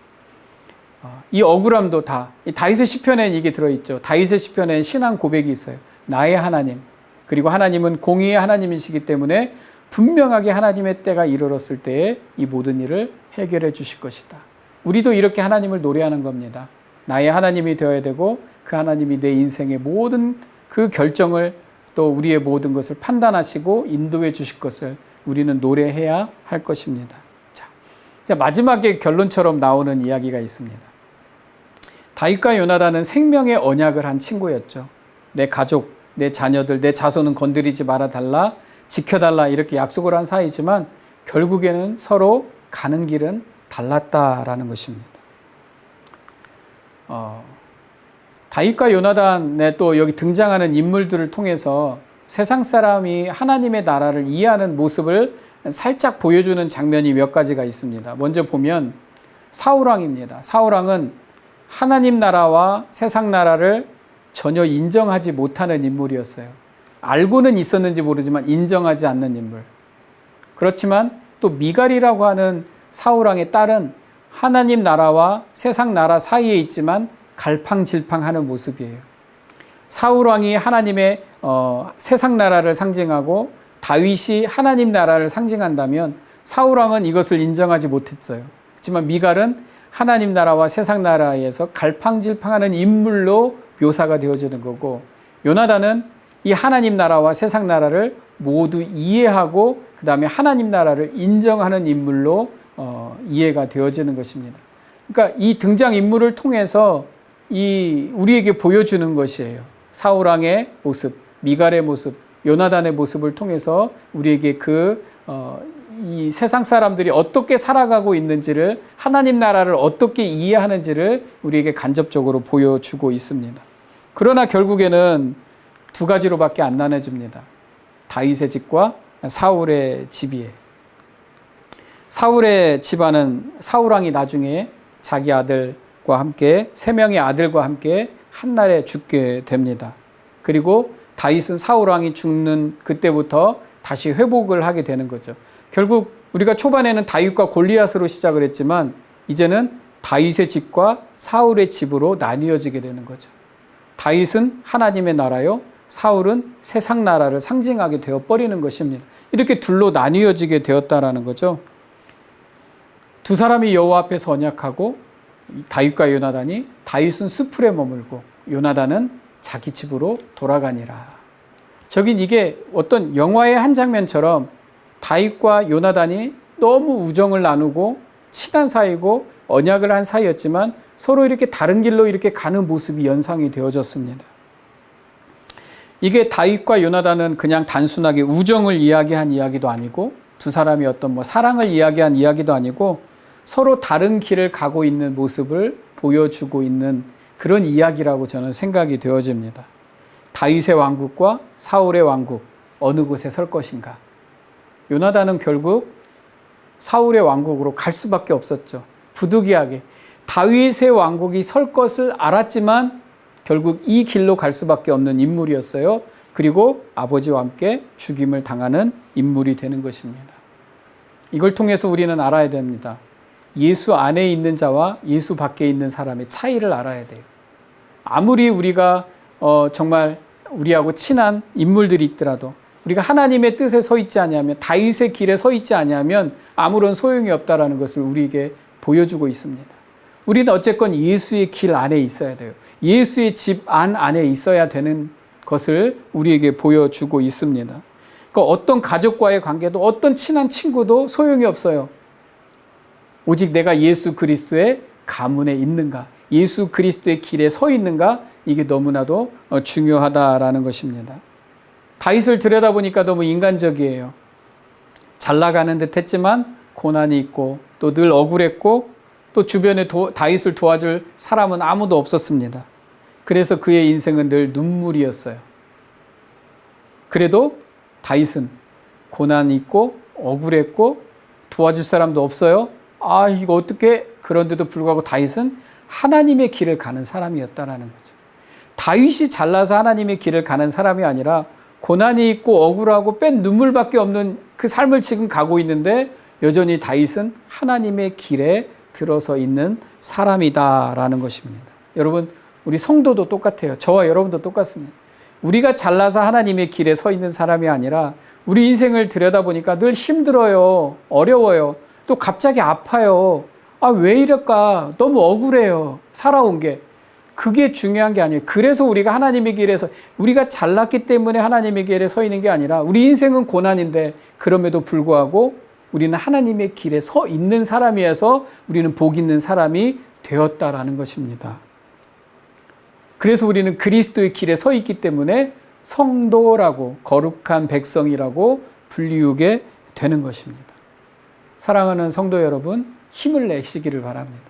이 억울함도 다 다윗의 시편에는 이게 들어있죠. 다윗의 시편에는 신앙 고백이 있어요. 나의 하나님, 그리고 하나님은 공의의 하나님이시기 때문에 분명하게 하나님의 때가 이르렀을 때에 이 모든 일을 해결해 주실 것이다. 우리도 이렇게 하나님을 노래하는 겁니다. 나의 하나님이 되어야 되고 그 하나님이 내 인생의 모든 그 결정을 또 우리의 모든 것을 판단하시고 인도해 주실 것을 우리는 노래해야 할 것입니다. 자, 마지막에 결론처럼 나오는 이야기가 있습니다. 다윗과 요나단은 생명의 언약을 한 친구였죠. 내 가족, 내 자녀들, 내 자손은 건드리지 말아달라, 지켜달라 이렇게 약속을 한 사이지만 결국에는 서로 가는 길은 달랐다라는 것입니다. 다윗과 요나단의 또 여기 등장하는 인물들을 통해서 세상 사람이 하나님의 나라를 이해하는 모습을 살짝 보여주는 장면이 몇 가지가 있습니다. 먼저 보면 사울왕입니다. 사울왕은 하나님 나라와 세상 나라를 전혀 인정하지 못하는 인물이었어요. 알고는 있었는지 모르지만 인정하지 않는 인물. 그렇지만 또 미갈이라고 하는 사울왕의 딸은 하나님 나라와 세상 나라 사이에 있지만 갈팡질팡하는 모습이에요. 사울왕이 하나님의 세상 나라를 상징하고 다윗이 하나님 나라를 상징한다면 사울왕은 이것을 인정하지 못했어요. 하지만 미갈은 하나님 나라와 세상 나라에서 갈팡질팡하는 인물로 묘사가 되어지는 거고, 요나단은 이 하나님 나라와 세상 나라를 모두 이해하고 그 다음에 하나님 나라를 인정하는 인물로 이해가 되어지는 것입니다. 그러니까 이 등장인물을 통해서 우리에게 보여주는 것이에요. 사울왕의 모습, 미갈의 모습, 요나단의 모습을 통해서 우리에게 이 세상 사람들이 어떻게 살아가고 있는지를, 하나님 나라를 어떻게 이해하는지를 우리에게 간접적으로 보여주고 있습니다. 그러나 결국에는 두 가지로밖에 안 나눠집니다. 다윗의 집과 사울의 집이에요. 사울의 집안은 사울왕이 나중에 자기 아들과 함께 3명의 아들과 함께 한날에 죽게 됩니다. 그리고 다윗은 사울왕이 죽는 그때부터 다시 회복을 하게 되는 거죠. 결국 우리가 초반에는 다윗과 골리앗으로 시작을 했지만 이제는 다윗의 집과 사울의 집으로 나뉘어지게 되는 거죠. 다윗은 하나님의 나라요, 사울은 세상 나라를 상징하게 되어버리는 것입니다. 이렇게 둘로 나뉘어지게 되었다라는 거죠. 두 사람이 여호와 앞에서 언약하고, 다윗과 요나단이, 다윗은 수풀에 머물고 요나단은 자기 집으로 돌아가니라. 저긴 이게 어떤 영화의 한 장면처럼 다윗과 요나단이 너무 우정을 나누고 친한 사이고 언약을 한 사이였지만 서로 이렇게 다른 길로 이렇게 가는 모습이 연상이 되어졌습니다. 이게 다윗과 요나단은 그냥 단순하게 우정을 이야기한 이야기도 아니고 두 사람이 어떤 사랑을 이야기한 이야기도 아니고 서로 다른 길을 가고 있는 모습을 보여주고 있는 그런 이야기라고 저는 생각이 되어집니다. 다윗의 왕국과 사울의 왕국 어느 곳에 설 것인가? 요나단은 결국 사울의 왕국으로 갈 수밖에 없었죠. 부득이하게 다윗의 왕국이 설 것을 알았지만 결국 이 길로 갈 수밖에 없는 인물이었어요. 그리고 아버지와 함께 죽임을 당하는 인물이 되는 것입니다. 이걸 통해서 우리는 알아야 됩니다. 예수 안에 있는 자와 예수 밖에 있는 사람의 차이를 알아야 돼요. 아무리 우리가 정말 우리하고 친한 인물들이 있더라도 우리가 하나님의 뜻에 서 있지 아니하면, 다윗의 길에 서 있지 아니하면 아무런 소용이 없다라는 것을 우리에게 보여주고 있습니다. 우리는 어쨌건 예수의 길 안에 있어야 돼요. 예수의 집 안에 있어야 되는 것을 우리에게 보여주고 있습니다. 그러니까 어떤 가족과의 관계도, 어떤 친한 친구도 소용이 없어요. 오직 내가 예수 그리스도의 가문에 있는가, 예수 그리스도의 길에 서 있는가, 이게 너무나도 중요하다라는 것입니다. 다윗을 들여다보니까 너무 인간적이에요. 잘 나가는 듯 했지만 고난이 있고 또 늘 억울했고 또 주변에 다윗을 도와줄 사람은 아무도 없었습니다. 그래서 그의 인생은 늘 눈물이었어요. 그래도 다윗은 고난이 있고 억울했고 도와줄 사람도 없어요. 아, 이거 어떻게? 그런데도 불구하고 다윗은 하나님의 길을 가는 사람이었다라는 거죠. 다윗이 잘나서 하나님의 길을 가는 사람이 아니라 고난이 있고 억울하고 뺀 눈물밖에 없는 그 삶을 지금 가고 있는데 여전히 다윗은 하나님의 길에 들어서 있는 사람이다라는 것입니다. 여러분, 우리 성도도 똑같아요. 저와 여러분도 똑같습니다. 우리가 잘나서 하나님의 길에 서 있는 사람이 아니라 우리 인생을 들여다보니까 늘 힘들어요. 어려워요. 또 갑자기 아파요. 아, 왜 이럴까? 너무 억울해요. 살아온 게. 그게 중요한 게 아니에요. 그래서 우리가 하나님의 길에서, 우리가 잘났기 때문에 하나님의 길에 서 있는 게 아니라 우리 인생은 고난인데 그럼에도 불구하고 우리는 하나님의 길에 서 있는 사람이어서 우리는 복 있는 사람이 되었다라는 것입니다. 그래서 우리는 그리스도의 길에 서 있기 때문에 성도라고, 거룩한 백성이라고 불리우게 되는 것입니다. 사랑하는 성도 여러분, 힘을 내시기를 바랍니다.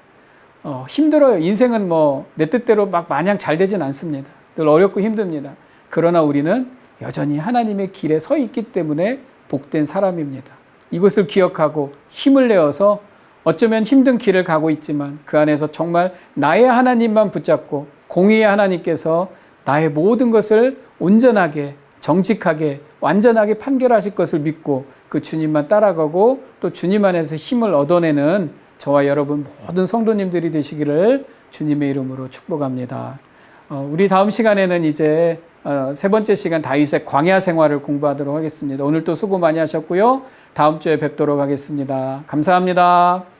힘들어요. 인생은 내 뜻대로 막 마냥 잘 되진 않습니다. 늘 어렵고 힘듭니다. 그러나 우리는 여전히 하나님의 길에 서 있기 때문에 복된 사람입니다. 이것을 기억하고 힘을 내어서 어쩌면 힘든 길을 가고 있지만 그 안에서 정말 나의 하나님만 붙잡고 공의의 하나님께서 나의 모든 것을 온전하게, 정직하게, 완전하게 판결하실 것을 믿고 그 주님만 따라가고 또 주님 안에서 힘을 얻어내는 저와 여러분 모든 성도님들이 되시기를 주님의 이름으로 축복합니다. 우리 다음 시간에는 이제 세 번째 시간 다윗의 광야 생활을 공부하도록 하겠습니다. 오늘 또 수고 많이 하셨고요. 다음 주에 뵙도록 하겠습니다. 감사합니다.